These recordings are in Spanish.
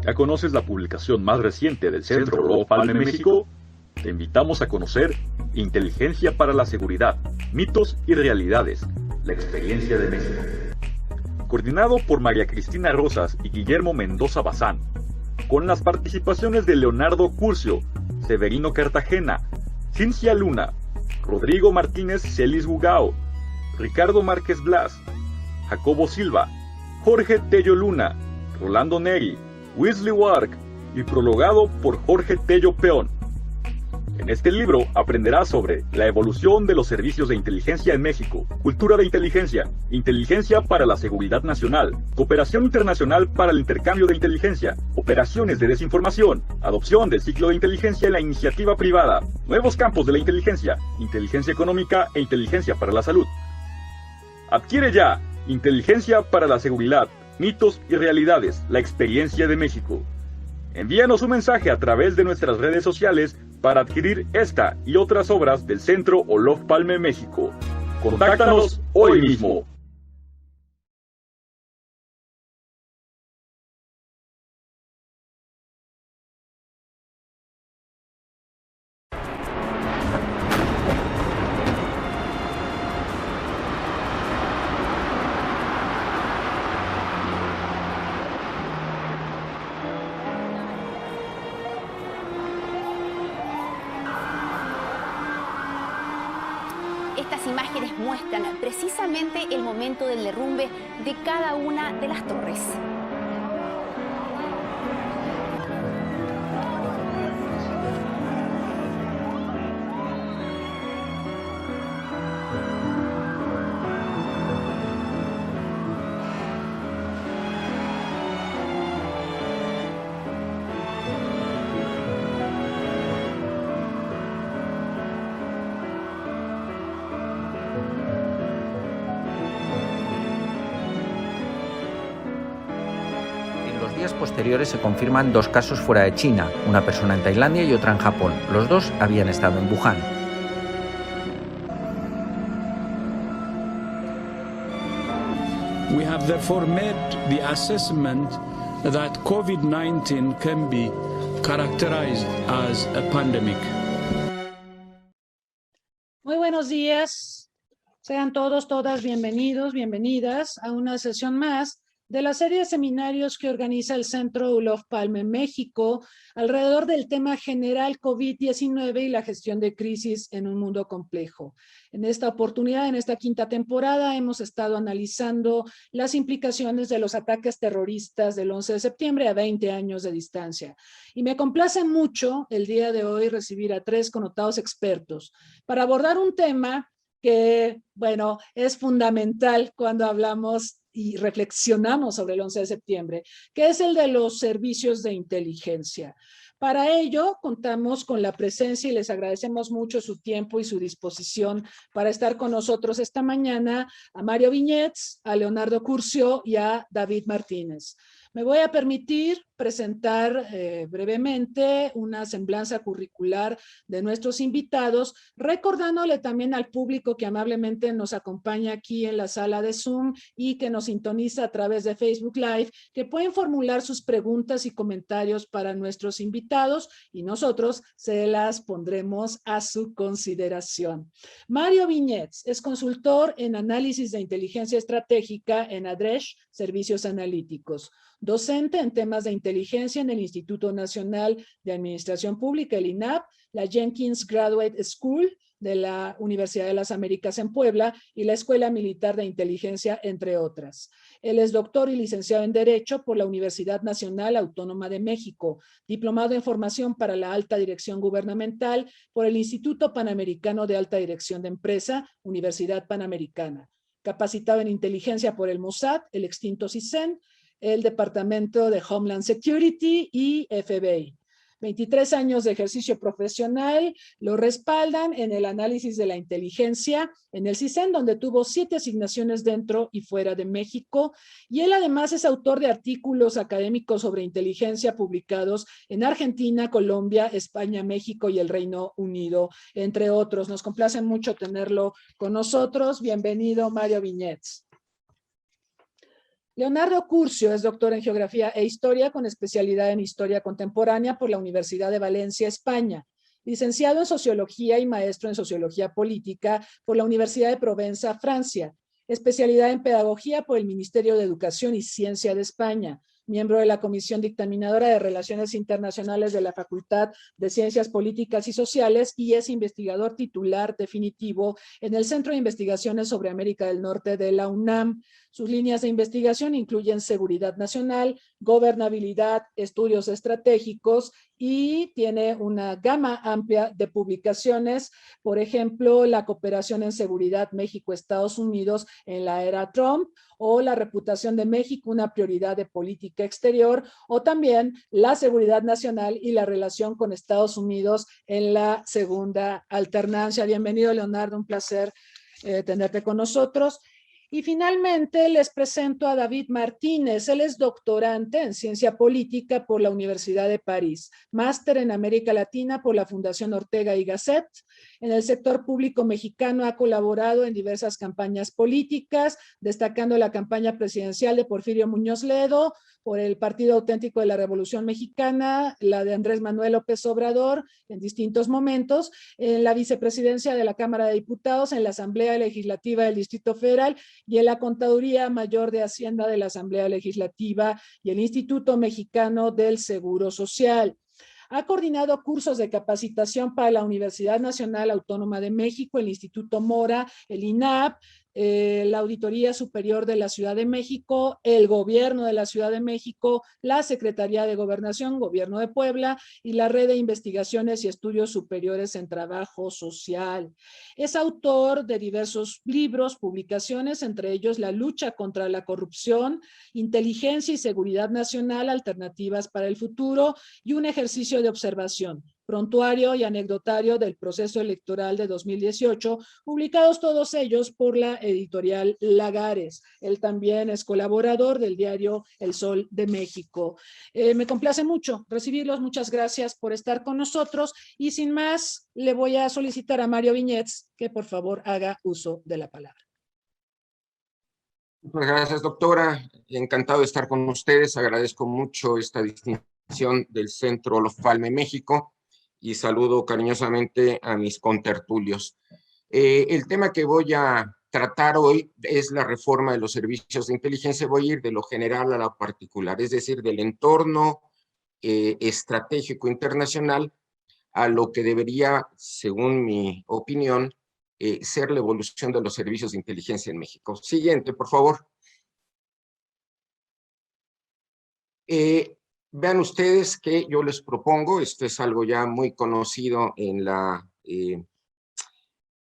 ¿Ya conoces la publicación más reciente del Centro Olof Palme México? Te invitamos a conocer Inteligencia para la Seguridad, Mitos y Realidades, la experiencia de México. Coordinado por María Cristina Rosas y Guillermo Mendoza Bazán, con las participaciones de Leonardo Curcio, Severino Cartagena, Cincia Luna, Rodrigo Martínez Celis Gugao, Ricardo Márquez Blas, Jacobo Silva, Jorge Tello Luna, Rolando Neri, Wesley Wark y prologado por Jorge Tello Peón. En este libro aprenderás sobre la evolución de los servicios de inteligencia en México, cultura de inteligencia, inteligencia para la seguridad nacional, cooperación internacional para el intercambio de inteligencia, operaciones de desinformación, adopción del ciclo de inteligencia en la iniciativa privada, nuevos campos de la inteligencia, inteligencia económica e inteligencia para la salud. Adquiere ya Inteligencia para la Seguridad, Mitos y Realidades, la experiencia de México. Envíanos un mensaje a través de nuestras redes sociales para adquirir esta y otras obras del Centro Olof Palme México. Contáctanos hoy mismo. Estas imágenes muestran precisamente el momento del derrumbe de cada una de las torres. Posteriores se confirman 2 casos fuera de China, una persona en Tailandia y otra en Japón. Los 2 habían estado en Wuhan. We have therefore made the assessment that COVID-19 can be characterized as a pandemic. Muy buenos días. Sean todos, todas bienvenidos, bienvenidas a una sesión más de la serie de seminarios que organiza el Centro Olof Palme México alrededor del tema general COVID-19 y la gestión de crisis en un mundo complejo. En esta oportunidad, en esta quinta temporada, hemos estado analizando las implicaciones de los ataques terroristas del 11 de septiembre a 20 años de distancia. Y me complace mucho el día de hoy recibir a 3 connotados expertos para abordar un tema que, bueno, es fundamental cuando hablamos y reflexionamos sobre el 11 de septiembre, que es el de los servicios de inteligencia. Para ello, contamos con la presencia y les agradecemos mucho su tiempo y su disposición para estar con nosotros esta mañana a Mario Viñets, a Leonardo Curcio y a David Martínez. Me voy a permitir presentar brevemente una semblanza curricular de nuestros invitados, recordándole también al público que amablemente nos acompaña aquí en la sala de Zoom y que nos sintoniza a través de Facebook Live, que pueden formular sus preguntas y comentarios para nuestros invitados y nosotros se las pondremos a su consideración. Mario Viñets es consultor en análisis de inteligencia estratégica en ADRESH, Servicios Analíticos. Docente en temas de inteligencia en el Instituto Nacional de Administración Pública, el INAP, la Jenkins Graduate School de la Universidad de las Américas en Puebla y la Escuela Militar de Inteligencia, entre otras. Él es doctor y licenciado en Derecho por la Universidad Nacional Autónoma de México, diplomado en Formación para la Alta Dirección Gubernamental por el Instituto Panamericano de Alta Dirección de Empresa, Universidad Panamericana, capacitado en Inteligencia por el Mossad, el extinto CISEN, el Departamento de Homeland Security y FBI. 23 años de ejercicio profesional lo respaldan en el análisis de la inteligencia en el CISEN, donde tuvo 7 asignaciones dentro y fuera de México, y él además es autor de artículos académicos sobre inteligencia publicados en Argentina, Colombia, España, México y el Reino Unido, entre otros. Nos complace mucho tenerlo con nosotros. Bienvenido, Mario Viñets. Leonardo Curcio es doctor en Geografía e Historia con especialidad en Historia Contemporánea por la Universidad de Valencia, España. Licenciado en Sociología y maestro en Sociología Política por la Universidad de Provenza, Francia. Especialidad en Pedagogía por el Ministerio de Educación y Ciencia de España. Miembro de la Comisión Dictaminadora de Relaciones Internacionales de la Facultad de Ciencias Políticas y Sociales y es investigador titular definitivo en el Centro de Investigaciones sobre América del Norte de la UNAM. Sus líneas de investigación incluyen seguridad nacional, gobernabilidad, estudios estratégicos y tiene una gama amplia de publicaciones, por ejemplo, la cooperación en seguridad México-Estados Unidos en la era Trump, o la reputación de México, una prioridad de política exterior, o también la seguridad nacional y la relación con Estados Unidos en la segunda alternancia. Bienvenido, Leonardo, un placer tenerte con nosotros. Y finalmente les presento a David Martínez. Él es doctorante en Ciencia Política por la Universidad de París, máster en América Latina por la Fundación Ortega y Gasset. En el sector público mexicano ha colaborado en diversas campañas políticas, destacando la campaña presidencial de Porfirio Muñoz Ledo por el Partido Auténtico de la Revolución Mexicana, la de Andrés Manuel López Obrador en distintos momentos, en la vicepresidencia de la Cámara de Diputados, en la Asamblea Legislativa del Distrito Federal y en la Contaduría Mayor de Hacienda de la Asamblea Legislativa y el Instituto Mexicano del Seguro Social. Ha coordinado cursos de capacitación para la Universidad Nacional Autónoma de México, el Instituto Mora, el INAP, la Auditoría Superior de la Ciudad de México, el Gobierno de la Ciudad de México, la Secretaría de Gobernación, Gobierno de Puebla y la Red de Investigaciones y Estudios Superiores en Trabajo Social. Es autor de diversos libros, publicaciones, entre ellos La lucha contra la corrupción, Inteligencia y Seguridad Nacional, Alternativas para el Futuro y un ejercicio de observación, prontuario y anecdotario del proceso electoral de 2018, publicados todos ellos por la editorial Lagares. Él también es colaborador del diario El Sol de México. Me complace mucho recibirlos, muchas gracias por estar con nosotros y sin más le voy a solicitar a Mario Viñets que por favor haga uso de la palabra. Muchas gracias, doctora. Encantado de estar con ustedes. Agradezco mucho esta distinción del Centro Olof Palme México y saludo cariñosamente a mis contertulios. El tema que voy a tratar hoy es la reforma de los servicios de inteligencia. Voy a ir de lo general a lo particular, es decir, del entorno estratégico internacional a lo que debería, según mi opinión, ser la evolución de los servicios de inteligencia en México. Siguiente, por favor. Vean ustedes que yo les propongo, esto es algo ya muy conocido en la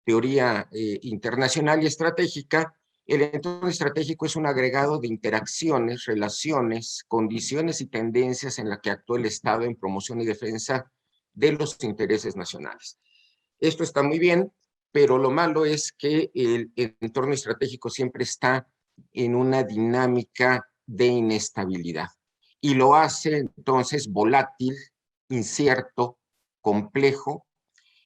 teoría internacional y estratégica. El entorno estratégico es un agregado de interacciones, relaciones, condiciones y tendencias en la que actúa el Estado en promoción y defensa de los intereses nacionales. Esto está muy bien, pero lo malo es que el entorno estratégico siempre está en una dinámica de inestabilidad y lo hace entonces volátil, incierto, complejo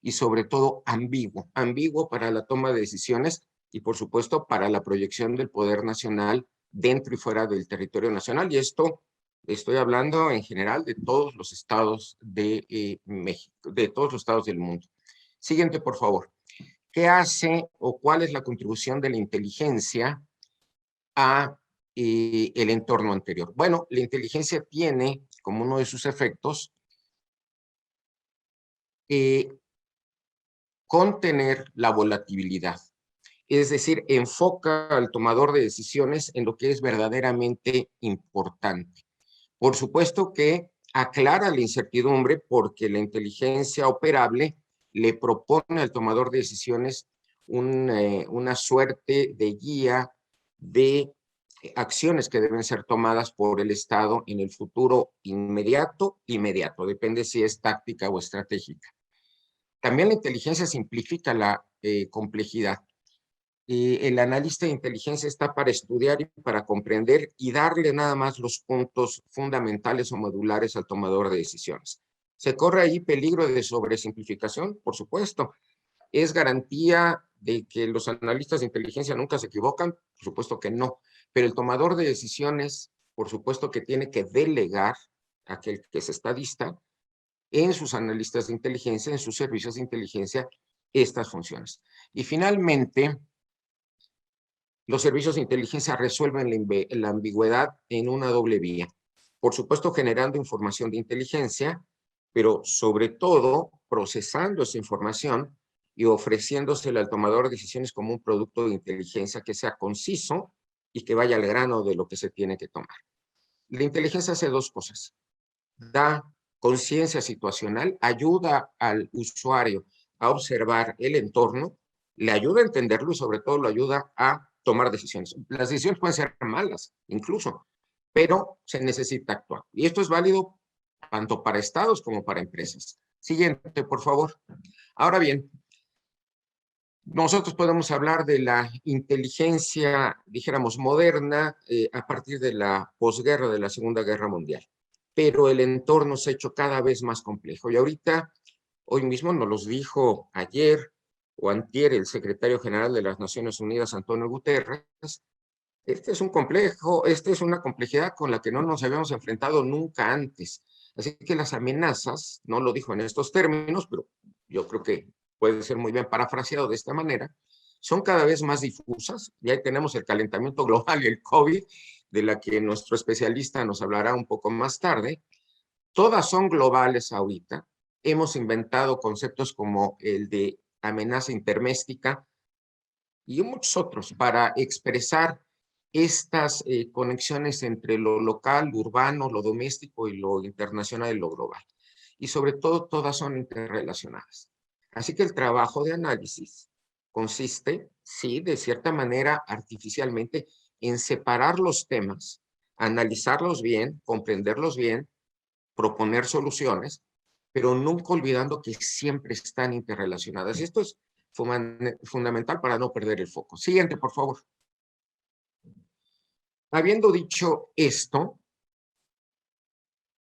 y sobre todo ambiguo. Ambiguo para la toma de decisiones y por supuesto para la proyección del poder nacional dentro y fuera del territorio nacional. Y esto estoy hablando en general de todos los estados de México, de todos los estados del mundo. Siguiente, por favor. ¿Qué hace o cuál es la contribución de la inteligencia a el entorno anterior? Bueno, la inteligencia tiene como uno de sus efectos contener la volatilidad. Es decir, enfoca al tomador de decisiones en lo que es verdaderamente importante. Por supuesto que aclara la incertidumbre porque la inteligencia operable le propone al tomador de decisiones una suerte de guía de acciones que deben ser tomadas por el Estado en el futuro inmediato, depende si es táctica o estratégica. También la inteligencia simplifica la complejidad. El analista de inteligencia está para estudiar y para comprender y darle nada más los puntos fundamentales o modulares al tomador de decisiones. ¿Se corre ahí peligro de sobresimplificación? Por supuesto. ¿Es garantía de que los analistas de inteligencia nunca se equivocan? Por supuesto que no. pero el tomador de decisiones, por supuesto que tiene que delegar a aquel que es estadista en sus analistas de inteligencia, en sus servicios de inteligencia, estas funciones. Y finalmente, los servicios de inteligencia resuelven la ambigüedad en una doble vía. Por supuesto, generando información de inteligencia, pero sobre todo procesando esa información y ofreciéndosela al tomador de decisiones como un producto de inteligencia que sea conciso y que vaya al grano de lo que se tiene que tomar. La inteligencia hace dos cosas. Da conciencia situacional, ayuda al usuario a observar el entorno, le ayuda a entenderlo y sobre todo lo ayuda a tomar decisiones. Las decisiones pueden ser malas, incluso, pero se necesita actuar. Y esto es válido tanto para estados como para empresas. Siguiente, por favor. Ahora bien, nosotros podemos hablar de la inteligencia, dijéramos, moderna a partir de la posguerra, de la Segunda Guerra Mundial. Pero el entorno se ha hecho cada vez más complejo. Y ahorita, hoy mismo nos los dijo ayer o antier el secretario general de las Naciones Unidas, Antonio Guterres, este es un complejo, esta es una complejidad con la que no nos habíamos enfrentado nunca antes. Así que las amenazas, no lo dijo en estos términos, pero yo creo que puede ser muy bien parafraseado de esta manera, son cada vez más difusas. Y ahí tenemos el calentamiento global y el COVID, de la que nuestro especialista nos hablará un poco más tarde. Todas son globales ahorita. Hemos inventado conceptos como el de amenaza interméstica y muchos otros para expresar estas conexiones entre lo local, lo urbano, lo doméstico y lo internacional y lo global. Y sobre todo, todas son interrelacionadas. Así que el trabajo de análisis consiste, sí, de cierta manera artificialmente, en separar los temas, analizarlos bien, comprenderlos bien, proponer soluciones, pero nunca olvidando que siempre están interrelacionadas. Esto es fundamental para no perder el foco. Siguiente, por favor. Habiendo dicho esto,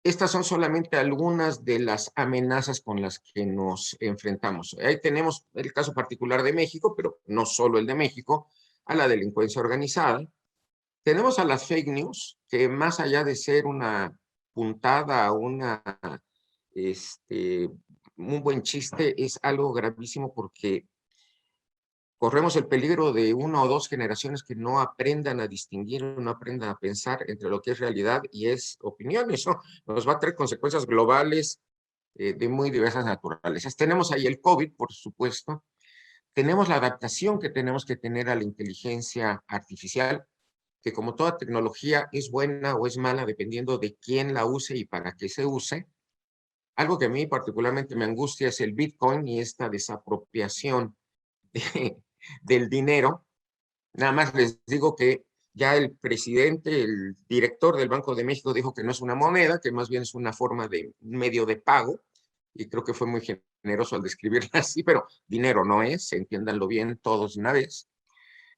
estas son solamente algunas de las amenazas con las que nos enfrentamos. Ahí tenemos el caso particular de México, pero no solo el de México, a la delincuencia organizada. Tenemos a las fake news, que más allá de ser una puntada, un buen chiste, es algo gravísimo porque corremos el peligro de una o dos generaciones que no aprendan a distinguir, no aprendan a pensar entre lo que es realidad y es opinión. Eso nos va a traer consecuencias globales de muy diversas naturalezas. Tenemos ahí el COVID, por supuesto. Tenemos la adaptación que tenemos que tener a la inteligencia artificial, que como toda tecnología es buena o es mala dependiendo de quién la use y para qué se use. Algo que a mí particularmente me angustia es el Bitcoin y esta desapropiación del dinero. Nada más les digo que ya el presidente, el director del Banco de México dijo que no es una moneda, que más bien es una forma de medio de pago, y creo que fue muy generoso al describirla así, pero dinero no es, entiéndanlo bien todos de una vez.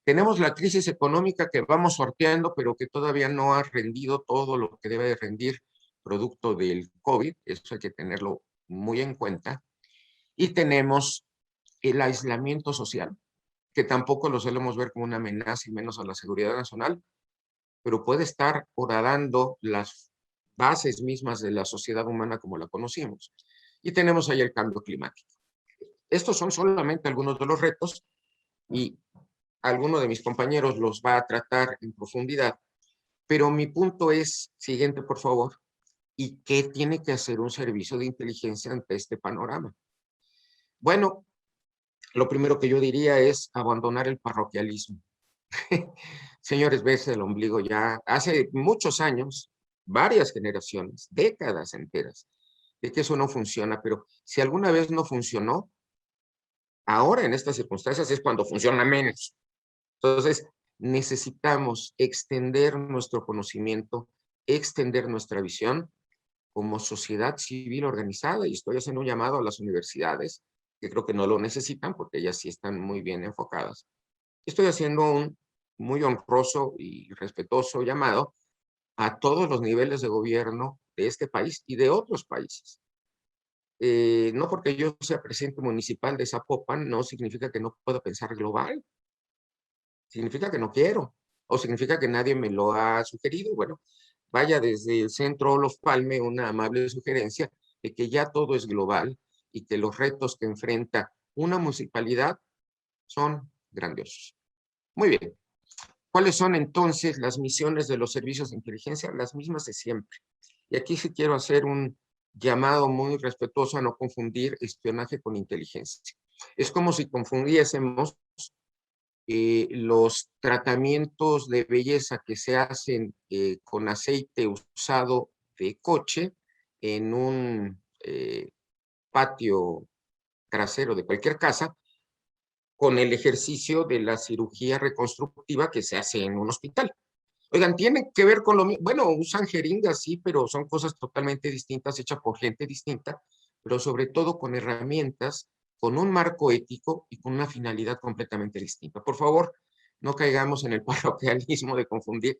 Tenemos la crisis económica que vamos sorteando, pero que todavía no ha rendido todo lo que debe de rendir producto del COVID, eso hay que tenerlo muy en cuenta. Y tenemos el aislamiento social, que tampoco lo solemos ver como una amenaza y menos a la seguridad nacional, pero puede estar horadando las bases mismas de la sociedad humana como la conocimos. Y tenemos ahí el cambio climático. Estos son solamente algunos de los retos y alguno de mis compañeros los va a tratar en profundidad, pero mi punto es, siguiente por favor, ¿y qué tiene que hacer un servicio de inteligencia ante este panorama? Bueno, lo primero que yo diría es abandonar el parroquialismo. Señores, ves el ombligo ya. Hace muchos años, varias generaciones, décadas enteras, de que eso no funciona, pero si alguna vez no funcionó, ahora en estas circunstancias es cuando funciona menos. Entonces, necesitamos extender nuestro conocimiento, extender nuestra visión como sociedad civil organizada, y estoy haciendo un llamado a las universidades, que creo que no lo necesitan porque ellas sí están muy bien enfocadas. Estoy haciendo un muy honroso y respetuoso llamado a todos los niveles de gobierno de este país y de otros países. No porque yo sea presidente municipal de Zapopan, no significa que no pueda pensar global. Significa que no quiero. ¿O significa que nadie me lo ha sugerido? Bueno, vaya desde el Centro Olof Palme una amable sugerencia de que ya todo es global y que los retos que enfrenta una municipalidad son grandiosos. Muy bien. ¿Cuáles son entonces las misiones de los servicios de inteligencia? Las mismas de siempre. Y aquí sí quiero hacer un llamado muy respetuoso a no confundir espionaje con inteligencia. Es como si confundiésemos los tratamientos de belleza que se hacen con aceite usado de coche en un patio trasero de cualquier casa, con el ejercicio de la cirugía reconstructiva que se hace en un hospital. Oigan, tiene que ver con lo mismo. Bueno, usan jeringas, sí, pero son cosas totalmente distintas, hechas por gente distinta, pero sobre todo con herramientas, con un marco ético y con una finalidad completamente distinta. Por favor, no caigamos en el parroquialismo de confundir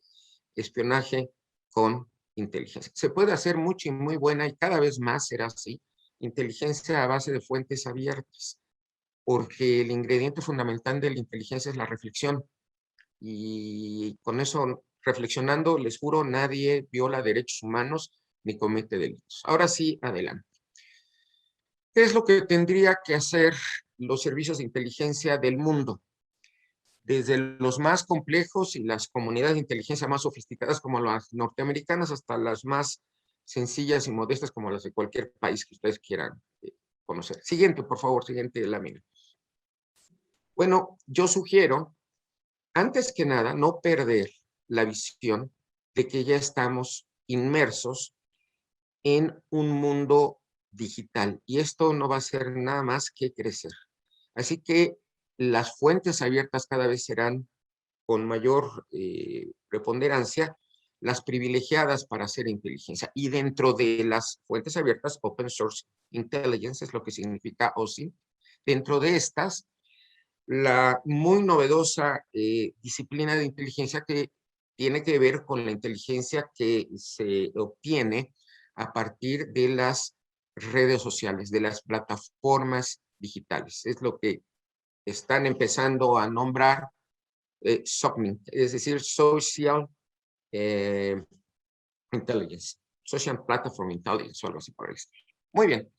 espionaje con inteligencia. Se puede hacer mucho y muy buena, y cada vez más será así, inteligencia a base de fuentes abiertas, porque el ingrediente fundamental de la inteligencia es la reflexión. Y con eso, reflexionando, les juro, nadie viola derechos humanos ni comete delitos. Ahora sí, adelante. ¿Qué es lo que tendría que hacer los servicios de inteligencia del mundo? Desde los más complejos y las comunidades de inteligencia más sofisticadas como las norteamericanas hasta las más sencillas y modestas como las de cualquier país que ustedes quieran conocer. Siguiente, por favor, siguiente lámina. Bueno, yo sugiero, antes que nada, no perder la visión de que ya estamos inmersos en un mundo digital y esto no va a ser nada más que crecer. Así que las fuentes abiertas cada vez serán con mayor preponderancia las privilegiadas para hacer inteligencia. Y dentro de las fuentes abiertas, Open Source Intelligence es lo que significa OSINT. Dentro de estas, la muy novedosa disciplina de inteligencia que tiene que ver con la inteligencia que se obtiene a partir de las redes sociales, de las plataformas digitales. Es lo que están empezando a nombrar SOCMINT, es decir, Social Intelligence, Social Platform Intelligence o algo así por el estilo. Muy bien.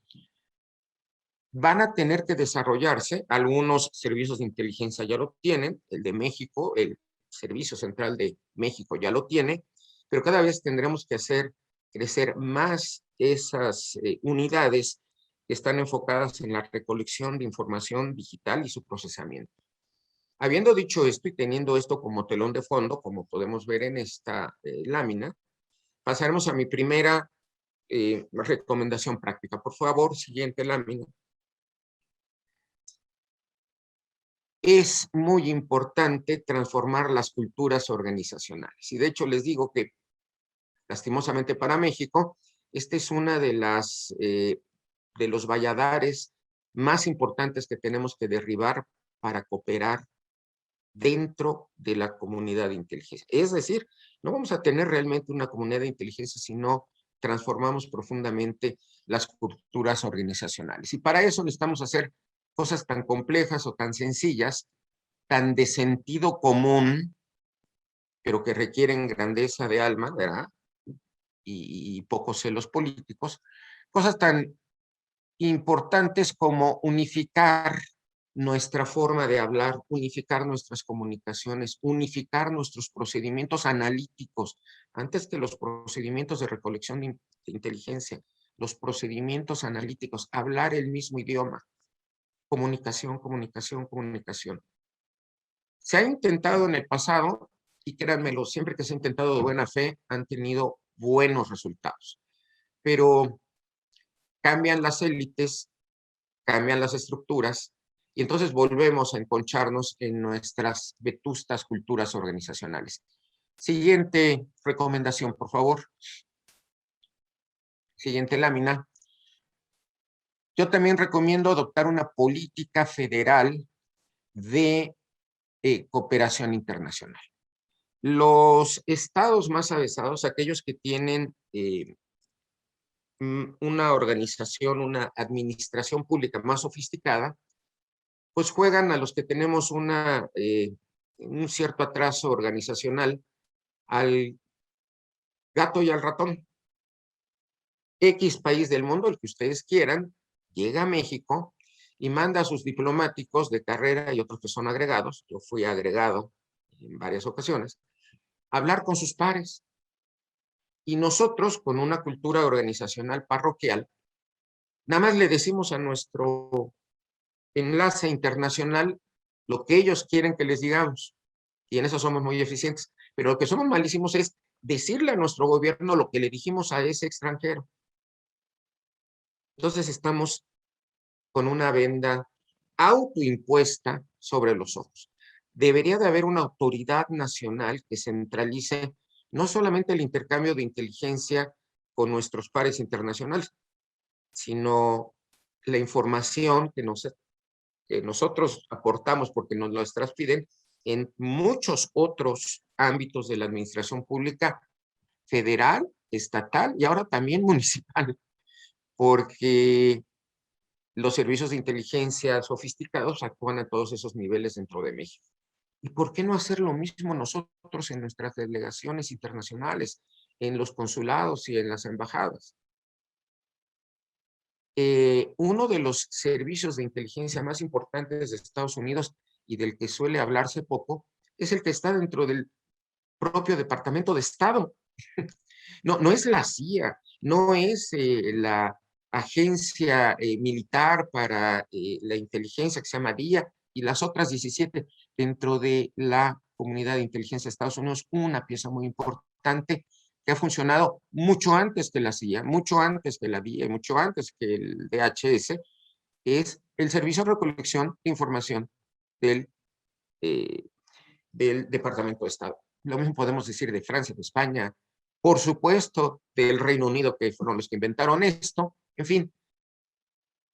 Van a tener que desarrollarse, algunos servicios de inteligencia ya lo tienen, el de México, el Servicio Central de México ya lo tiene, pero cada vez tendremos que hacer crecer más esas unidades que están enfocadas en la recolección de información digital y su procesamiento. Habiendo dicho esto y teniendo esto como telón de fondo, como podemos ver en esta lámina, pasaremos a mi primera recomendación práctica. Por favor, siguiente lámina. Es muy importante transformar las culturas organizacionales. Y de hecho les digo que, lastimosamente para México, esta es una de los valladares más importantes que tenemos que derribar para cooperar dentro de la comunidad de inteligencia. Es decir, no vamos a tener realmente una comunidad de inteligencia si no transformamos profundamente las culturas organizacionales. Y para eso necesitamos hacer cosas tan complejas o tan sencillas, tan de sentido común, pero que requieren grandeza de alma, ¿verdad? Y pocos celos políticos, cosas tan importantes como unificar nuestra forma de hablar, unificar nuestras comunicaciones, unificar nuestros procedimientos analíticos, antes que los procedimientos de recolección de inteligencia, los procedimientos analíticos, hablar el mismo idioma, comunicación, comunicación, comunicación. Se ha intentado en el pasado, y créanmelo, siempre que se ha intentado de buena fe, han tenido buenos resultados, pero cambian las élites, cambian las estructuras, y entonces volvemos a enconcharnos en nuestras vetustas culturas organizacionales. Siguiente recomendación, por favor. Siguiente lámina. Yo también recomiendo adoptar una política federal de cooperación internacional. Los estados más avesados, aquellos que tienen una organización, una administración pública más sofisticada, pues juegan a los que tenemos una un cierto atraso organizacional al gato y al ratón. X país del mundo, el que ustedes quieran, llega a México y manda a sus diplomáticos de carrera y otros que son agregados, yo fui agregado en varias ocasiones, a hablar con sus pares. Y nosotros, con una cultura organizacional parroquial, nada más le decimos a nuestro enlace internacional lo que ellos quieren que les digamos. Y en eso somos muy eficientes. Pero lo que somos malísimos es decirle a nuestro gobierno lo que le dijimos a ese extranjero. Entonces estamos con una venda autoimpuesta sobre los ojos. Debería de haber una autoridad nacional que centralice no solamente el intercambio de inteligencia con nuestros pares internacionales, sino la información que nosotros aportamos porque nos lo piden en muchos otros ámbitos de la administración pública federal, estatal y ahora también municipal, porque los servicios de inteligencia sofisticados actúan a todos esos niveles dentro de México. ¿Y por qué no hacer lo mismo nosotros en nuestras delegaciones internacionales, en los consulados y en las embajadas? Uno de los servicios de inteligencia más importantes de Estados Unidos y del que suele hablarse poco es el que está dentro del propio Departamento de Estado. No es la CIA, no es la agencia militar para la inteligencia que se llama DIA y las otras 17 dentro de la comunidad de inteligencia de Estados Unidos, una pieza muy importante que ha funcionado mucho antes que la CIA, mucho antes que la DIA, mucho antes que el DHS, es el Servicio de Recolección de Información del Departamento de Estado. Lo mismo podemos decir de Francia, de España, por supuesto, del Reino Unido, que fueron los que inventaron esto. En fin,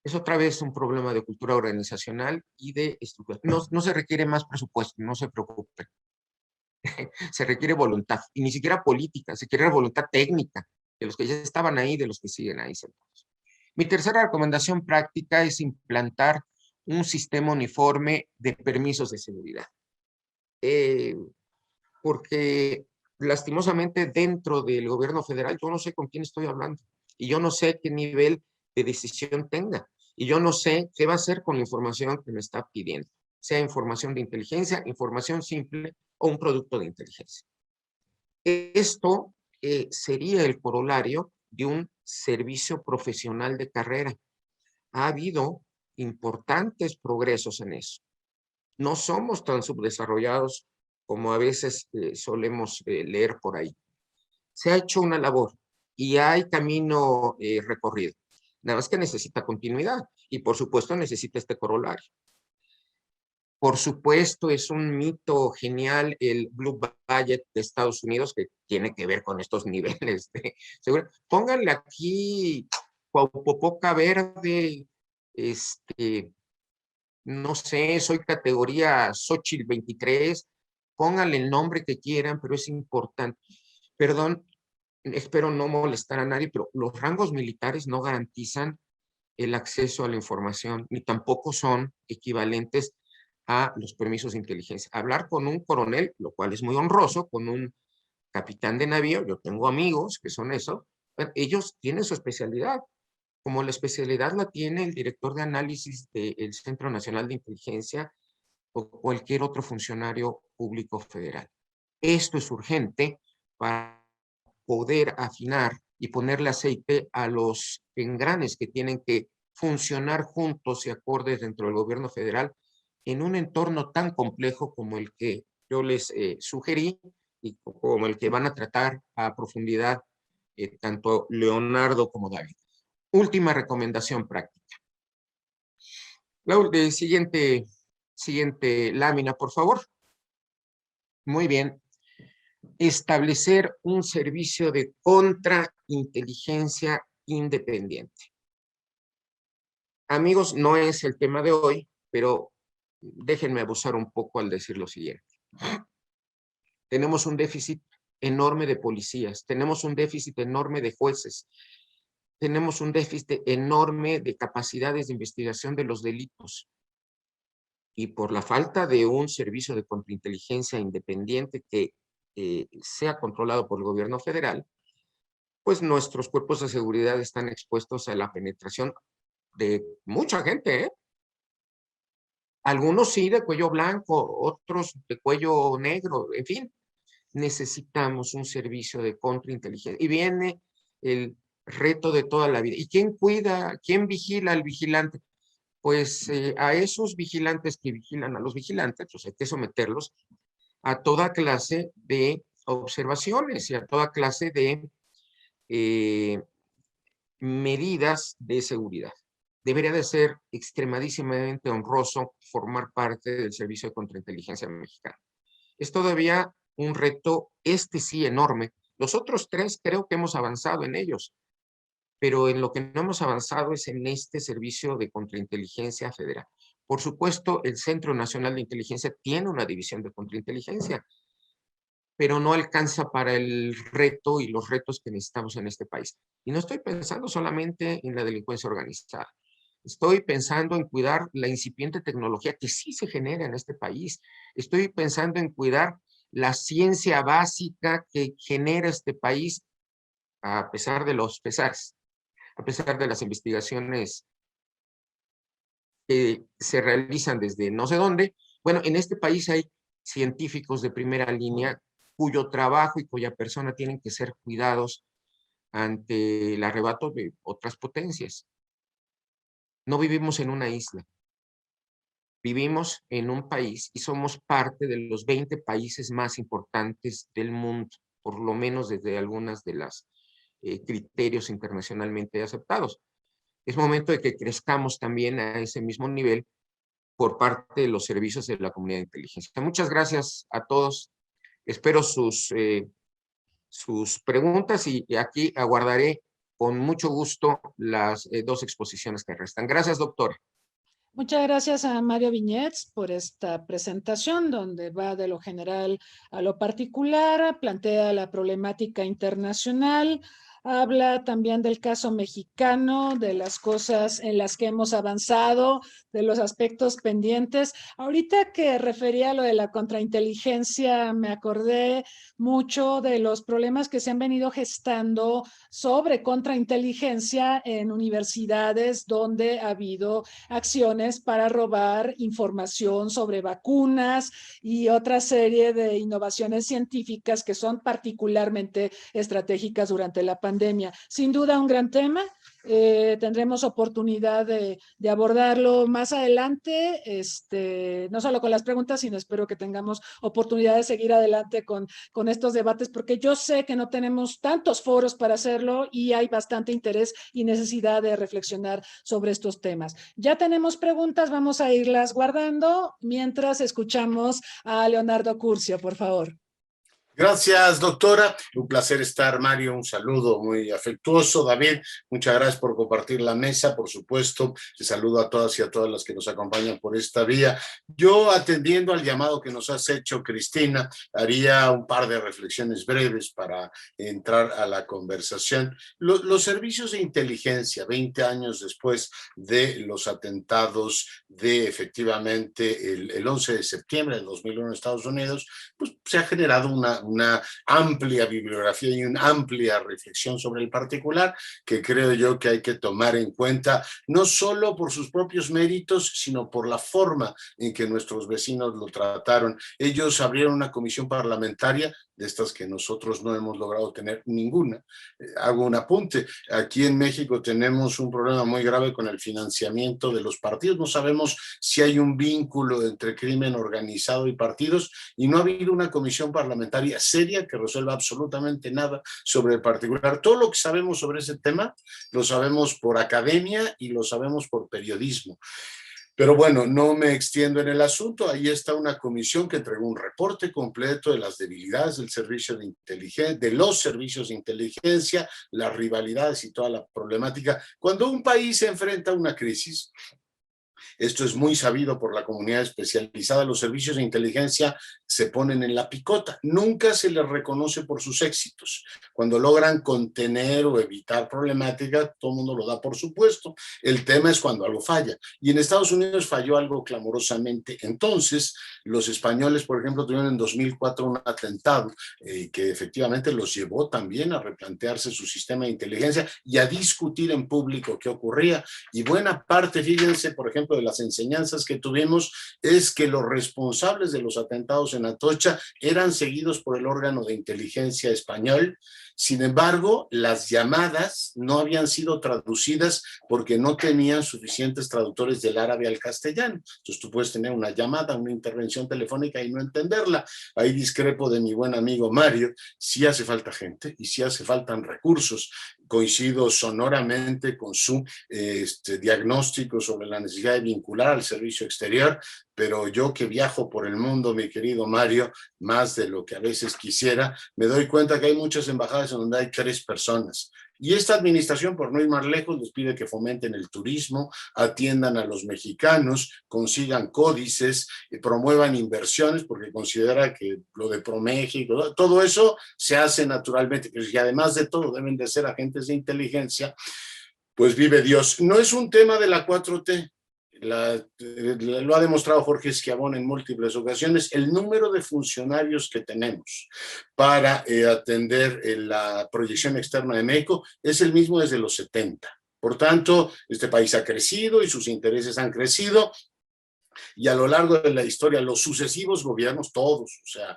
es otra vez un problema de cultura organizacional y de estructura. No se requiere más presupuesto, no se preocupen. Se requiere voluntad, y ni siquiera política, se requiere voluntad técnica, de los que ya estaban ahí, de los que siguen ahí sentados. Mi tercera recomendación práctica es implantar un sistema uniforme de permisos de seguridad. Porque lastimosamente dentro del gobierno federal yo no sé con quién estoy hablando y yo no sé qué nivel de decisión tenga y yo no sé qué va a hacer con la información que me está pidiendo, sea información de inteligencia, información simple o un producto de inteligencia. Esto sería el corolario de un servicio profesional de carrera. Ha habido importantes progresos en eso. No somos tan subdesarrollados como a veces solemos leer por ahí. Se ha hecho una labor y hay camino recorrido. Nada más que necesita continuidad y por supuesto necesita este corolario. Por supuesto es un mito genial el Blue Budget de Estados Unidos que tiene que ver con estos niveles de seguridad. Pónganle aquí Cuaupopoca Verde, no sé, soy categoría Xochitl 23, pónganle el nombre que quieran, pero es importante. Perdón, espero no molestar a nadie, pero los rangos militares no garantizan el acceso a la información, ni tampoco son equivalentes a los permisos de inteligencia. Hablar con un coronel, lo cual es muy honroso, con un capitán de navío, yo tengo amigos que son eso, ellos tienen su especialidad, como la especialidad la tiene el director de análisis del Centro Nacional de Inteligencia o cualquier otro funcionario público federal. Esto es urgente para poder afinar y ponerle aceite a los engranes que tienen que funcionar juntos y acordes dentro del gobierno federal en un entorno tan complejo como el que yo les sugerí y como el que van a tratar a profundidad tanto Leonardo como David. Última recomendación práctica. La siguiente lámina, por favor. Muy bien. Establecer un servicio de contrainteligencia independiente. Amigos, no es el tema de hoy, pero déjenme abusar un poco al decir lo siguiente. Tenemos un déficit enorme de policías, tenemos un déficit enorme de jueces, tenemos un déficit enorme de capacidades de investigación de los delitos. y por la falta de un servicio de contrainteligencia independiente que sea controlado por el gobierno federal, pues nuestros cuerpos de seguridad están expuestos a la penetración de mucha gente, ¿eh? Algunos sí de cuello blanco, otros de cuello negro, en fin. Necesitamos un servicio de contrainteligencia. Y viene el reto de toda la vida. ¿Y quién cuida, quién vigila al vigilante? Pues a esos vigilantes que vigilan a los vigilantes, pues hay que someterlos a toda clase de observaciones y a toda clase de medidas de seguridad. Debería de ser extremadísimamente honroso formar parte del Servicio de Contrainteligencia Mexicano. Es todavía un reto, sí, enorme. Los otros tres creo que hemos avanzado en ellos, pero en lo que no hemos avanzado es en este Servicio de Contrainteligencia Federal. Por supuesto, el Centro Nacional de Inteligencia tiene una división de contrainteligencia, pero no alcanza para el reto y los retos que necesitamos en este país. Y no estoy pensando solamente en la delincuencia organizada. Estoy pensando en cuidar la incipiente tecnología que sí se genera en este país. Estoy pensando en cuidar la ciencia básica que genera este país a pesar de los pesares, a pesar de las investigaciones que se realizan desde no sé dónde. Bueno, en este país hay científicos de primera línea cuyo trabajo y cuya persona tienen que ser cuidados ante el arrebato de otras potencias. No vivimos en una isla. Vivimos en un país y somos parte de los 20 países más importantes del mundo, por lo menos desde algunas de las criterios internacionalmente aceptados. Es momento de que crezcamos también a ese mismo nivel por parte de los servicios de la comunidad de inteligencia. Muchas gracias a todos. Espero sus preguntas y aquí aguardaré con mucho gusto las dos exposiciones que restan. Gracias, doctora. Muchas gracias a Mario Viñets por esta presentación, donde va de lo general a lo particular, plantea la problemática internacional, habla también del caso mexicano, de las cosas en las que hemos avanzado, de los aspectos pendientes. Ahorita que refería a lo de la contrainteligencia, me acordé mucho de los problemas que se han venido gestando sobre contrainteligencia en universidades donde ha habido acciones para robar información sobre vacunas y otra serie de innovaciones científicas que son particularmente estratégicas durante la pandemia. Sin duda un gran tema. Tendremos oportunidad de abordarlo más adelante, no solo con las preguntas, sino espero que tengamos oportunidad de seguir adelante con estos debates, porque yo sé que no tenemos tantos foros para hacerlo y hay bastante interés y necesidad de reflexionar sobre estos temas. Ya tenemos preguntas, vamos a irlas guardando mientras escuchamos a Leonardo Curcio, por favor. Gracias, doctora. Un placer estar, Mario. Un saludo muy afectuoso. David, muchas gracias por compartir la mesa. Por supuesto, te saludo a todas y a todas las que nos acompañan por esta vía. Yo, atendiendo al llamado que nos has hecho, Cristina, haría un par de reflexiones breves para entrar a la conversación. Los servicios de inteligencia, 20 años después de los atentados de, efectivamente, el 11 de septiembre del 2001 en Estados Unidos, pues se ha generado una amplia bibliografía y una amplia reflexión sobre el particular que creo yo que hay que tomar en cuenta, no solo por sus propios méritos, sino por la forma en que nuestros vecinos lo trataron. Ellos abrieron una comisión parlamentaria, de estas que nosotros no hemos logrado tener ninguna. Hago un apunte. Aquí en México tenemos un problema muy grave con el financiamiento de los partidos. No sabemos si hay un vínculo entre crimen organizado y partidos, y no ha habido una comisión parlamentaria seria que resuelva absolutamente nada sobre el particular. Todo lo que sabemos sobre ese tema lo sabemos por academia y lo sabemos por periodismo. Pero bueno, no me extiendo en el asunto. Ahí está una comisión que entregó un reporte completo de las debilidades del servicio de inteligencia, de los servicios de inteligencia, las rivalidades y toda la problemática. Cuando un país se enfrenta a una crisis, Esto es muy sabido por la comunidad especializada. Los servicios de inteligencia se ponen en la picota. Nunca se les reconoce por sus éxitos. Cuando logran contener o evitar problemáticas, todo el mundo lo da por supuesto. El tema es cuando algo falla. Y en Estados Unidos falló algo clamorosamente. Entonces, los españoles, por ejemplo, tuvieron en 2004 un atentado que efectivamente los llevó también a replantearse su sistema de inteligencia y a discutir en público qué ocurría. Y buena parte, fíjense, por ejemplo, de las enseñanzas que tuvimos es que los responsables de los atentados en Atocha eran seguidos por el órgano de inteligencia español. Sin embargo, las llamadas no habían sido traducidas porque no tenían suficientes traductores del árabe al castellano. Entonces tú puedes tener una llamada, una intervención telefónica y no entenderla. Ahí discrepo de mi buen amigo Mario. Sí hace falta gente y sí hace faltan recursos. Coincido sonoramente con su diagnóstico sobre la necesidad de vincular al servicio exterior, pero yo que viajo por el mundo, mi querido Mario, más de lo que a veces quisiera, me doy cuenta que hay muchas embajadas en donde hay 3 personas. Y esta administración, por no ir más lejos, les pide que fomenten el turismo, atiendan a los mexicanos, consigan códices, promuevan inversiones, porque considera que lo de ProMéxico, todo eso se hace naturalmente, y además de todo deben de ser agentes de inteligencia, pues vive Dios. No es un tema de la 4T, lo ha demostrado Jorge Schiavone en múltiples ocasiones. El número de funcionarios que tenemos para atender la proyección externa de México es el mismo desde los 70. Por tanto, este país ha crecido y sus intereses han crecido. Y a lo largo de la historia, los sucesivos gobiernos, todos, o sea,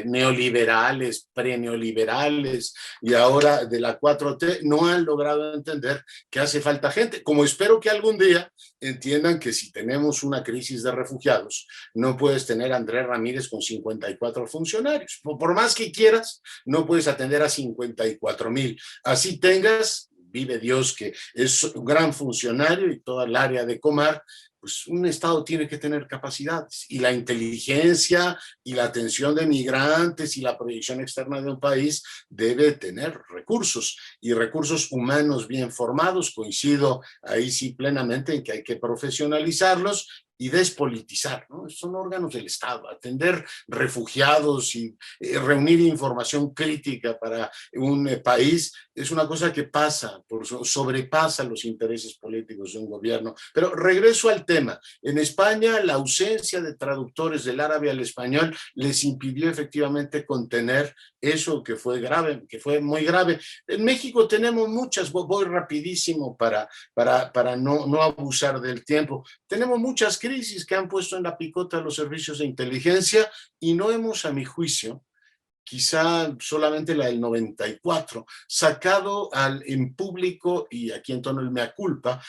neoliberales, preneoliberales y ahora de la 4T, no han logrado entender que hace falta gente. Como espero que algún día entiendan que si tenemos una crisis de refugiados, no puedes tener a Andrés Ramírez con 54 funcionarios. Por más que quieras, no puedes atender a 54,000. Así tengas, vive Dios, que es un gran funcionario y toda el área de Comar, pues un Estado tiene que tener capacidades y la inteligencia y la atención de migrantes y la proyección externa de un país debe tener recursos y recursos humanos bien formados. Coincido ahí sí plenamente en que hay que profesionalizarlos y despolitizar, ¿no? Son órganos del Estado. Atender refugiados y reunir información crítica para un país es una cosa que sobrepasa los intereses políticos de un gobierno. Pero regreso al tema. En España, la ausencia de traductores del árabe al español les impidió efectivamente contener eso que fue grave, que fue muy grave. En México tenemos muchas, voy rapidísimo para no abusar del tiempo. Tenemos muchas crisis que han puesto en la picota los servicios de inteligencia y no hemos, a mi juicio, quizá solamente la del 94, sacado en público, y aquí en tono el mea culpa,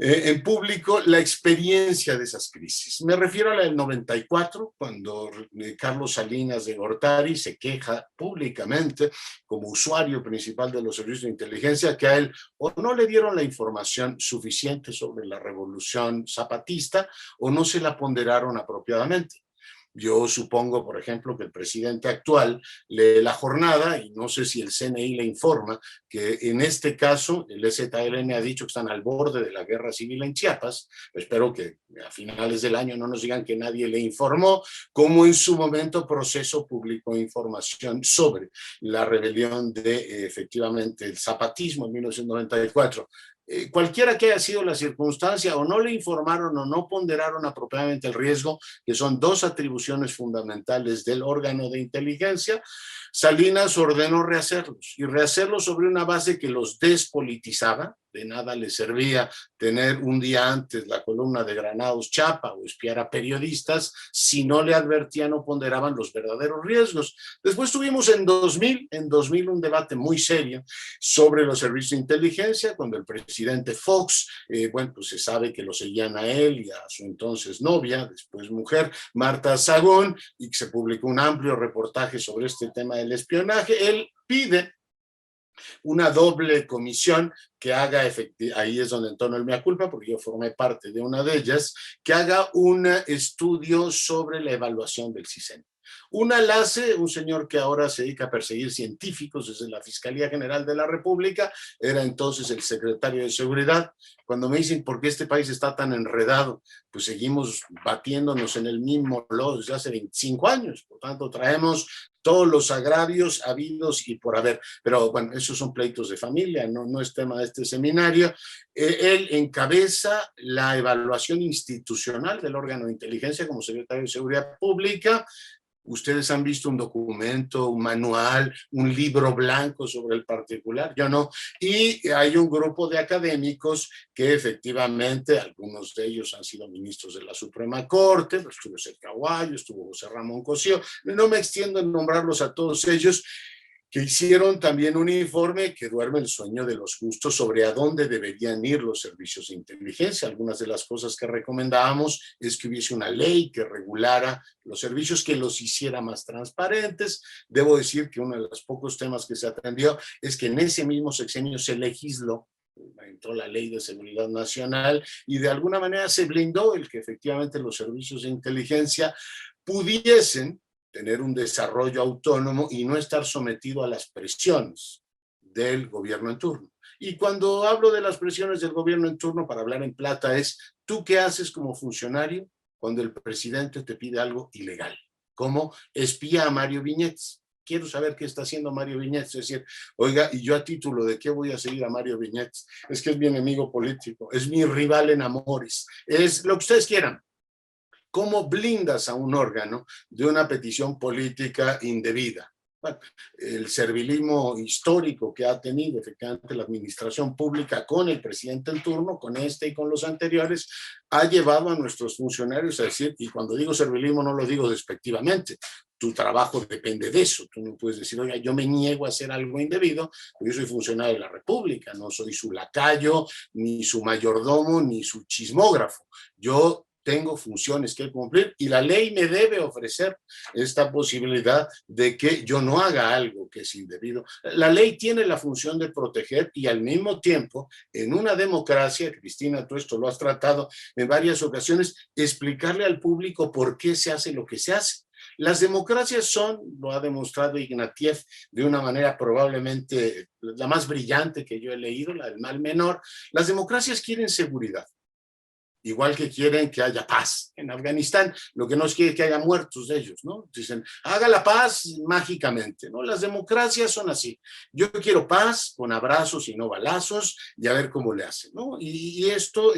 en público la experiencia de esas crisis. Me refiero a la del 94, cuando Carlos Salinas de Gortari se queja públicamente como usuario principal de los servicios de inteligencia que a él o no le dieron la información suficiente sobre la revolución zapatista o no se la ponderaron apropiadamente. Yo supongo, por ejemplo, que el presidente actual lee La Jornada y no sé si el CNI le informa que en este caso el EZLN ha dicho que están al borde de la guerra civil en Chiapas. Espero que a finales del año no nos digan que nadie le informó, como en su momento Proceso publicó información sobre la rebelión de efectivamente el zapatismo en 1994. Cualquiera que haya sido la circunstancia, o no le informaron o no ponderaron apropiadamente el riesgo, que son 2 atribuciones fundamentales del órgano de inteligencia, Salinas ordenó rehacerlos, y rehacerlos sobre una base que los despolitizaba. De nada le servía tener un día antes la columna de Granados Chapa o espiar a periodistas si no le advertían o ponderaban los verdaderos riesgos. Después tuvimos en 2000 un debate muy serio sobre los servicios de inteligencia, cuando el presidente Fox, pues se sabe que lo seguían a él y a su entonces novia, después mujer, Marta Sagún, y que se publicó un amplio reportaje sobre este tema del espionaje. Él pide una doble comisión que haga, ahí es donde entono el mea culpa, porque yo formé parte de una de ellas, que haga un estudio sobre la evaluación del CISEN. Una la hace un señor que ahora se dedica a perseguir científicos desde la Fiscalía General de la República, era entonces el secretario de Seguridad. Cuando me dicen por qué este país está tan enredado, pues seguimos batiéndonos en el mismo lodo desde hace 25 años, por tanto traemos todos los agravios habidos y por haber, pero bueno, esos son pleitos de familia, no es tema de este seminario. Él encabeza la evaluación institucional del órgano de inteligencia como secretario de Seguridad Pública. Ustedes han visto un documento, un manual, un libro blanco sobre el particular, yo no. Y hay un grupo de académicos que efectivamente, algunos de ellos han sido ministros de la Suprema Corte, estuvo Sergio Aguayo, estuvo José Ramón Cosío, no me extiendo en nombrarlos a todos ellos, que hicieron también un informe que duerme el sueño de los justos sobre a dónde deberían ir los servicios de inteligencia. Algunas de las cosas que recomendábamos es que hubiese una ley que regulara los servicios, que los hiciera más transparentes. Debo decir que uno de los pocos temas que se atendió es que en ese mismo sexenio se legisló, entró la Ley de Seguridad Nacional y de alguna manera se blindó el que efectivamente los servicios de inteligencia pudiesen tener un desarrollo autónomo y no estar sometido a las presiones del gobierno en turno. Y cuando hablo de las presiones del gobierno en turno, para hablar en plata, es ¿tú qué haces como funcionario cuando el presidente te pide algo ilegal? Como espía a Mario Viñets. Quiero saber qué está haciendo Mario Viñets. Es decir, oiga, ¿y yo a título de qué voy a seguir a Mario Viñets? Es que es mi enemigo político, es mi rival en amores, es lo que ustedes quieran. ¿Cómo blindas a un órgano de una petición política indebida? Bueno, el servilismo histórico que ha tenido efectivamente la administración pública con el presidente en turno, con este y con los anteriores, ha llevado a nuestros funcionarios a decir, y cuando digo servilismo no lo digo despectivamente, tu trabajo depende de eso. Tú no puedes decir, oiga, yo me niego a hacer algo indebido, porque yo soy funcionario de la República, no soy su lacayo, ni su mayordomo, ni su chismógrafo. Yo tengo funciones que cumplir y la ley me debe ofrecer esta posibilidad de que yo no haga algo que es indebido. La ley tiene la función de proteger y al mismo tiempo, en una democracia, Cristina, tú esto lo has tratado en varias ocasiones, explicarle al público por qué se hace lo que se hace. Las democracias son, lo ha demostrado Ignatieff de una manera probablemente la más brillante que yo he leído, la del mal menor, las democracias quieren seguridad. Igual que quieren que haya paz en Afganistán, lo que no es que haya muertos de ellos, ¿no? Dicen, haga la paz mágicamente, ¿no? Las democracias son así. Yo quiero paz con abrazos y no balazos y a ver cómo le hacen, ¿no? Y esto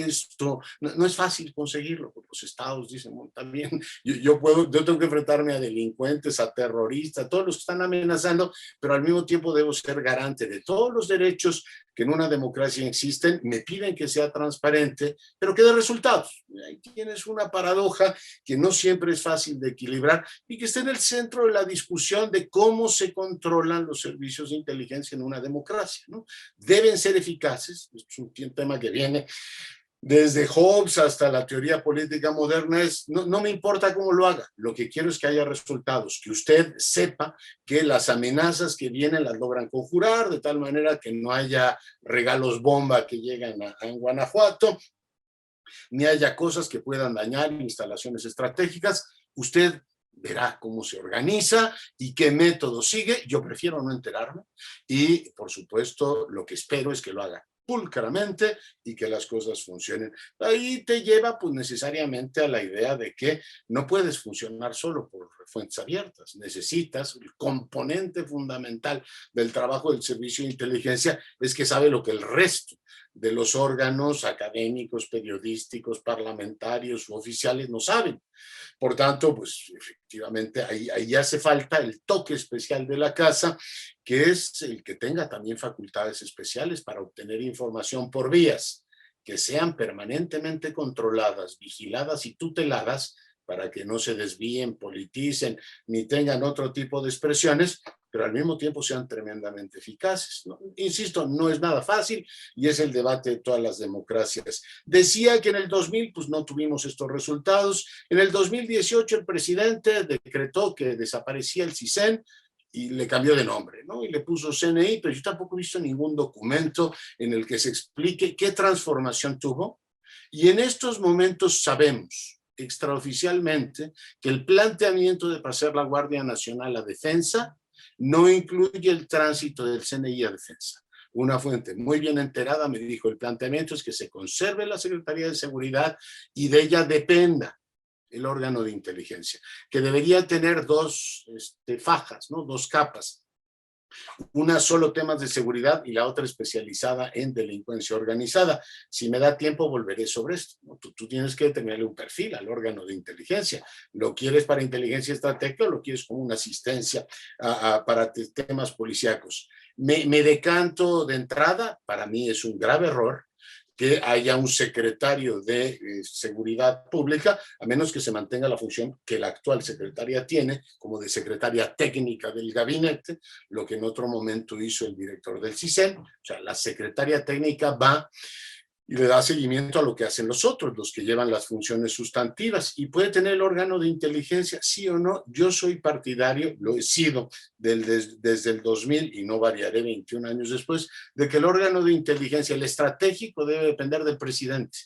no es fácil conseguirlo, porque los estados dicen, bueno, también yo tengo que enfrentarme a delincuentes, a terroristas, a todos los que están amenazando, pero al mismo tiempo debo ser garante de todos los derechos que en una democracia existen, me piden que sea transparente, pero que dé resultados. Ahí tienes una paradoja que no siempre es fácil de equilibrar y que está en el centro de la discusión de cómo se controlan los servicios de inteligencia en una democracia, ¿no? Deben ser eficaces, es un tema que viene desde Hobbes hasta la teoría política moderna, no me importa cómo lo haga, lo que quiero es que haya resultados, que usted sepa que las amenazas que vienen las logran conjurar, de tal manera que no haya regalos bomba que llegan a Guanajuato, ni haya cosas que puedan dañar instalaciones estratégicas. Usted verá cómo se organiza y qué método sigue. Yo prefiero no enterarme y, por supuesto, lo que espero es que lo haga pulcramente y que las cosas funcionen. Ahí te lleva pues necesariamente a la idea de que no puedes funcionar solo por fuentes abiertas, necesitas el componente fundamental del trabajo del servicio de inteligencia es que sabe lo que el resto de los órganos académicos, periodísticos, parlamentarios u oficiales no saben. Por tanto, pues efectivamente ahí hace falta el toque especial de la casa, que es el que tenga también facultades especiales para obtener información por vías que sean permanentemente controladas, vigiladas y tuteladas para que no se desvíen, politicen, ni tengan otro tipo de expresiones, pero al mismo tiempo sean tremendamente eficaces, ¿no? Insisto, no es nada fácil y es el debate de todas las democracias. Decía que en el 2000 pues no tuvimos estos resultados. En el 2018 el presidente decretó que desaparecía el CISEN y le cambió de nombre, ¿no? Y le puso CNI, pero yo tampoco he visto ningún documento en el que se explique qué transformación tuvo. Y en estos momentos sabemos extraoficialmente que el planteamiento de pasar la Guardia Nacional a defensa no incluye el tránsito del CNI a defensa. Una fuente muy bien enterada me dijo, el planteamiento es que se conserve la Secretaría de Seguridad y de ella dependa el órgano de inteligencia, que debería tener dos fajas, ¿no? Dos capas. Una solo temas de seguridad y la otra especializada en delincuencia organizada. Si me da tiempo volveré sobre esto, ¿no? Tú tienes que tenerle un perfil al órgano de inteligencia. ¿Lo quieres para inteligencia estratégica o lo quieres como una asistencia para temas policíacos? Me decanto de entrada, para mí es un grave error que haya un secretario de Seguridad Pública, a menos que se mantenga la función que la actual secretaria tiene, como de secretaria técnica del gabinete, lo que en otro momento hizo el director del CISEN. O sea, la secretaria técnica va y le da seguimiento a lo que hacen los otros, los que llevan las funciones sustantivas, y puede tener el órgano de inteligencia, sí o no. Yo soy partidario, lo he sido desde el 2000 y no variaré 21 años después, de que el órgano de inteligencia, el estratégico, debe depender del presidente.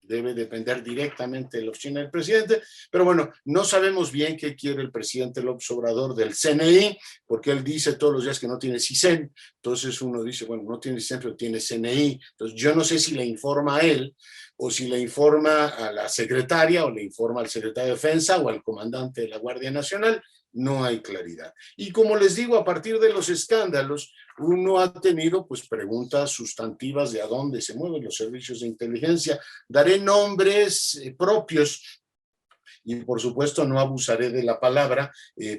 Debe depender directamente de la oficina del presidente, pero bueno, no sabemos bien qué quiere el presidente López Obrador del CNI, porque él dice todos los días que no tiene CISEN, entonces uno dice, bueno, no tiene CISEN, pero tiene CNI, entonces yo no sé si le informa a él, o si le informa a la secretaria, o le informa al secretario de Defensa, o al comandante de la Guardia Nacional. No hay claridad. Y como les digo, a partir de los escándalos, uno ha tenido pues preguntas sustantivas de a dónde se mueven los servicios de inteligencia. Daré nombres propios y por supuesto no abusaré de la palabra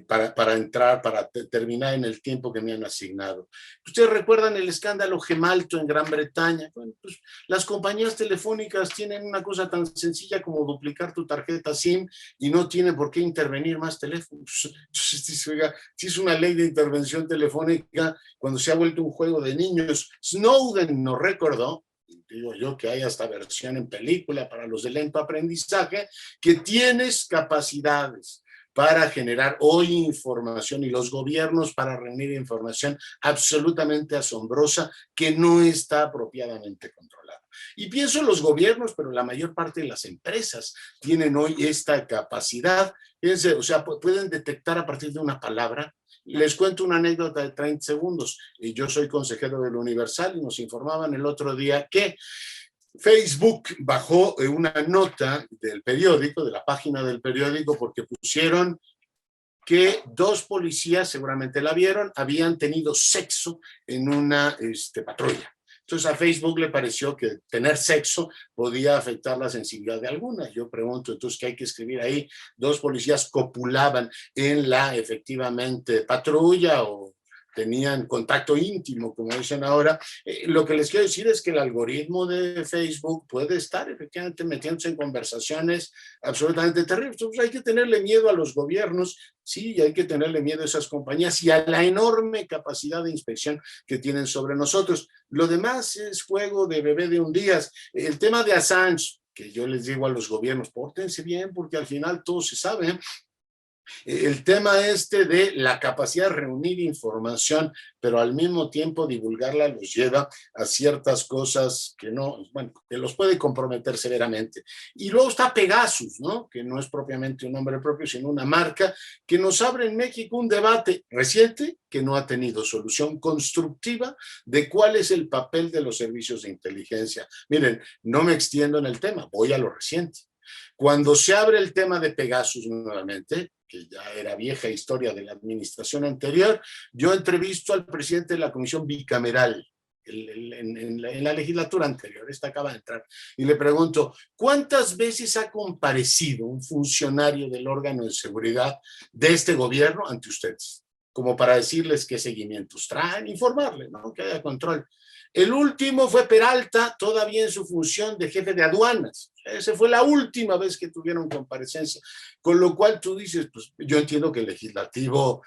para terminar en el tiempo que me han asignado. Ustedes recuerdan el escándalo Gemalto en Gran Bretaña. Bueno, pues las compañías telefónicas tienen una cosa tan sencilla como duplicar tu tarjeta SIM y no tienen por qué intervenir más teléfonos. Entonces, oiga, si es una ley de intervención telefónica cuando se ha vuelto un juego de niños. Snowden nos recordó, digo yo que hay hasta versión en película para los de lento aprendizaje, que tienes capacidades para generar hoy información y los gobiernos para reunir información absolutamente asombrosa que no está apropiadamente controlada. Y pienso en los gobiernos, pero la mayor parte de las empresas tienen hoy esta capacidad. Fíjense, o sea, pueden detectar a partir de una palabra. Les cuento una anécdota de 30 segundos. Yo soy consejero del Universal y nos informaban el otro día que Facebook bajó una nota del periódico, de la página del periódico, porque pusieron que 2 policías, seguramente la vieron, habían tenido sexo en una patrulla. Entonces a Facebook le pareció que tener sexo podía afectar la sensibilidad de alguna. Yo pregunto, entonces, ¿qué hay que escribir ahí? 2 policías copulaban en la, efectivamente, patrulla o tenían contacto íntimo, como dicen ahora. Lo que les quiero decir es que el algoritmo de Facebook puede estar efectivamente metiéndose en conversaciones absolutamente terribles. Entonces hay que tenerle miedo a los gobiernos, sí, hay que tenerle miedo a esas compañías y a la enorme capacidad de inspección que tienen sobre nosotros. Lo demás es juego de bebé de un día. El tema de Assange, que yo les digo a los gobiernos, pórtense bien porque al final todo se sabe, ¿eh? El tema de la capacidad de reunir información, pero al mismo tiempo divulgarla los lleva a ciertas cosas que no, bueno, que los puede comprometer severamente. Y luego está Pegasus, ¿no? Que no es propiamente un nombre propio, sino una marca que nos abre en México un debate reciente que no ha tenido solución constructiva de cuál es el papel de los servicios de inteligencia. Miren, no me extiendo en el tema, voy a lo reciente. Cuando se abre el tema de Pegasus nuevamente, que ya era vieja historia de la administración anterior, yo entrevisto al presidente de la comisión bicameral en la legislatura anterior, esta acaba de entrar, y le pregunto, ¿cuántas veces ha comparecido un funcionario del órgano de seguridad de este gobierno ante ustedes? Como para decirles qué seguimientos traen, informarle, ¿no? Que haya control. El último fue Peralta, todavía en su función de jefe de aduanas. Esa fue la última vez que tuvieron comparecencia. Con lo cual tú dices, pues yo entiendo que el legislativo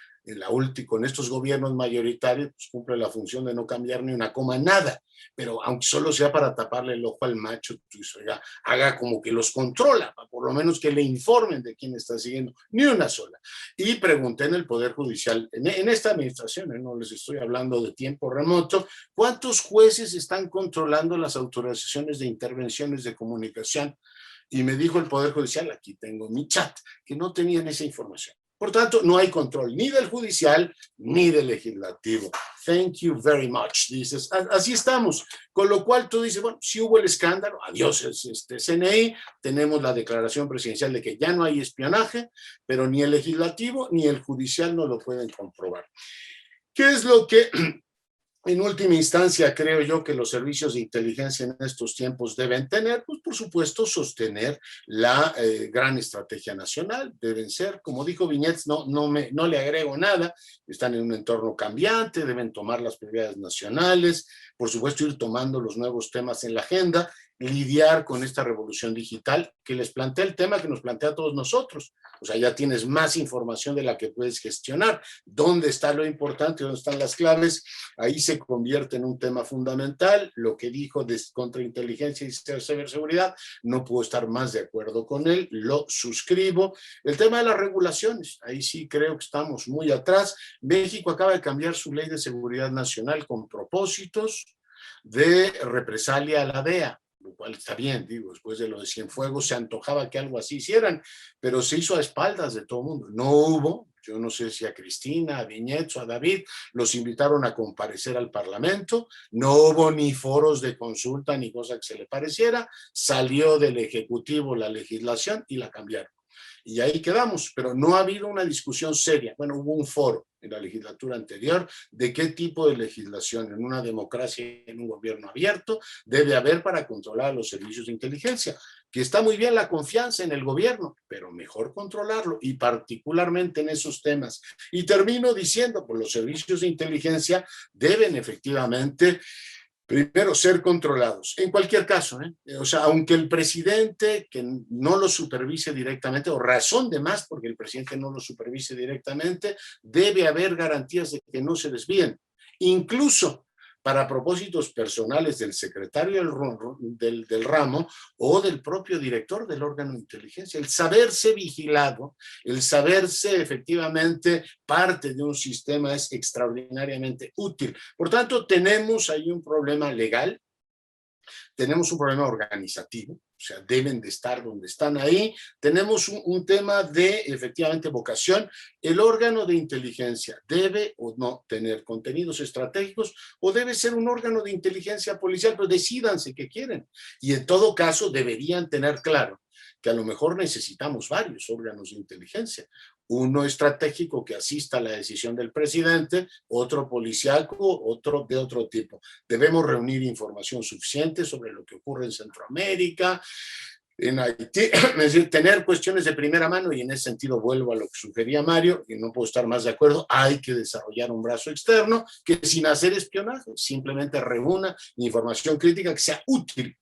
con estos gobiernos mayoritarios pues, cumple la función de no cambiar ni una coma, nada. Pero aunque solo sea para taparle el ojo al macho, pues, oiga, haga como que los controla, por lo menos que le informen de quién está siguiendo, ni una sola. Y pregunté en el Poder Judicial, en esta administración, no les estoy hablando de tiempo remoto, ¿cuántos jueces están controlando las autorizaciones de intervenciones de comunicación? Y me dijo el Poder Judicial, aquí tengo mi chat, que no tenían esa información. Por tanto, no hay control ni del judicial ni del legislativo. Thank you very much, dices. Así estamos. Con lo cual tú dices, bueno, si hubo el escándalo, adiós CNI, tenemos la declaración presidencial de que ya no hay espionaje, pero ni el legislativo ni el judicial no lo pueden comprobar. ¿Qué es lo que en última instancia creo yo que los servicios de inteligencia en estos tiempos deben tener? Pues por supuesto sostener la gran estrategia nacional. Deben ser, como dijo Viñets, no le agrego nada, están en un entorno cambiante, deben tomar las prioridades nacionales, por supuesto ir tomando los nuevos temas en la agenda, lidiar con esta revolución digital que les plantea el tema que nos plantea a todos nosotros. O sea, ya tienes más información de la que puedes gestionar. ¿Dónde está lo importante? ¿Dónde están las claves? Ahí se convierte en un tema fundamental. Lo que dijo de contrainteligencia y ciberseguridad, no puedo estar más de acuerdo con él, lo suscribo. El tema de las regulaciones, ahí sí creo que estamos muy atrás. México acaba de cambiar su ley de seguridad nacional con propósitos de represalia a la DEA, lo cual está bien, digo, después de lo de Cienfuegos se antojaba que algo así hicieran, pero se hizo a espaldas de todo el mundo. No hubo, yo no sé si a Cristina, a Viñets o a David los invitaron a comparecer al Parlamento, no hubo ni foros de consulta ni cosa que se le pareciera, salió del Ejecutivo la legislación y la cambiaron. Y ahí quedamos, pero no ha habido una discusión seria. Bueno, hubo un foro en la legislatura anterior de qué tipo de legislación en una democracia, en un gobierno abierto, debe haber para controlar los servicios de inteligencia. Que está muy bien la confianza en el gobierno, pero mejor controlarlo, y particularmente en esos temas. Y termino diciendo, pues los servicios de inteligencia deben efectivamente primero ser controlados, en cualquier caso, o sea, aunque el presidente que no lo supervise directamente, o razón de más porque el presidente no lo supervise directamente, debe haber garantías de que no se desvíen, incluso para propósitos personales del secretario del ramo o del propio director del órgano de inteligencia. El saberse vigilado, el saberse efectivamente parte de un sistema es extraordinariamente útil. Por tanto, tenemos ahí un problema legal, tenemos un problema organizativo, o sea, deben de estar donde están ahí. Tenemos un tema de, efectivamente, vocación. El órgano de inteligencia debe o no tener contenidos estratégicos o debe ser un órgano de inteligencia policial, pero decídanse qué quieren. Y en todo caso deberían tener claro que a lo mejor necesitamos varios órganos de inteligencia. Uno estratégico que asista a la decisión del presidente, otro policíaco, otro de otro tipo. Debemos reunir información suficiente sobre lo que ocurre en Centroamérica, en Haití, es decir, tener cuestiones de primera mano, y en ese sentido vuelvo a lo que sugería Mario, y no puedo estar más de acuerdo, hay que desarrollar un brazo externo que sin hacer espionaje, simplemente reúna información crítica que sea útil,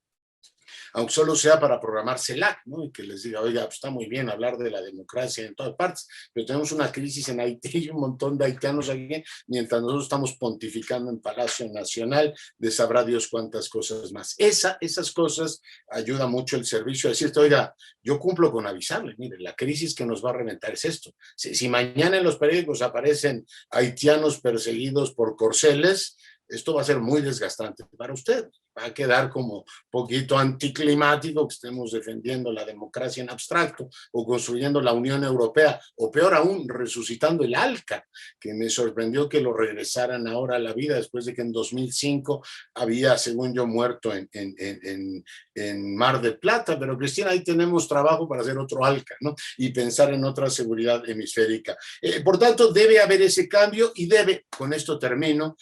aunque solo sea para programar CELAC, ¿no? Y que les diga, oiga, pues está muy bien hablar de la democracia en todas partes, pero tenemos una crisis en Haití y un montón de haitianos aquí, mientras nosotros estamos pontificando en Palacio Nacional de sabrá Dios cuántas cosas más. Esas cosas ayuda mucho el servicio a decirte, oiga, yo cumplo con avisarle, mire, la crisis que nos va a reventar es esto. Si mañana en los periódicos aparecen haitianos perseguidos por corceles, esto va a ser muy desgastante para usted. Va a quedar como poquito anticlimático que estemos defendiendo la democracia en abstracto o construyendo la Unión Europea, o peor aún, resucitando el ALCA, que me sorprendió que lo regresaran ahora a la vida después de que en 2005 había, según yo, muerto en Mar del Plata. Pero Cristina, ahí tenemos trabajo para hacer otro ALCA, ¿no? Y pensar en otra seguridad hemisférica. Por tanto, debe haber ese cambio y debe, con esto termino,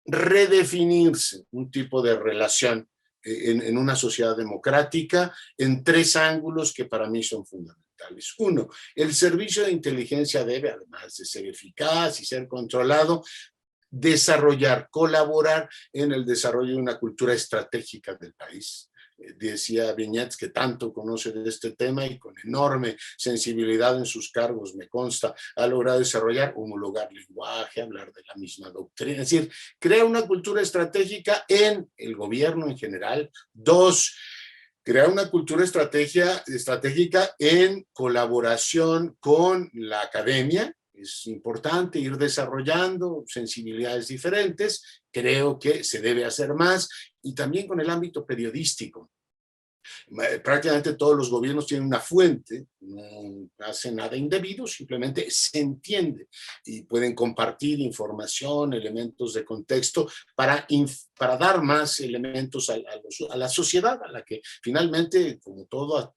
redefinirse un tipo de relación en una sociedad democrática en tres ángulos que para mí son fundamentales. Uno, el servicio de inteligencia debe, además de ser eficaz y ser controlado, desarrollar, colaborar en el desarrollo de una cultura estratégica del país. Decía Viñets, que tanto conoce de este tema y con enorme sensibilidad en sus cargos, me consta, ha logrado desarrollar, homologar lenguaje, hablar de la misma doctrina, es decir, crea una cultura estratégica en el gobierno en general. Dos, crear una cultura estratégica en colaboración con la academia. Es importante ir desarrollando sensibilidades diferentes, creo que se debe hacer más, y también con el ámbito periodístico. Prácticamente todos los gobiernos tienen una fuente, no hacen nada indebido, simplemente se entiende y pueden compartir información, elementos de contexto para dar más elementos a la sociedad, a la que finalmente, como toda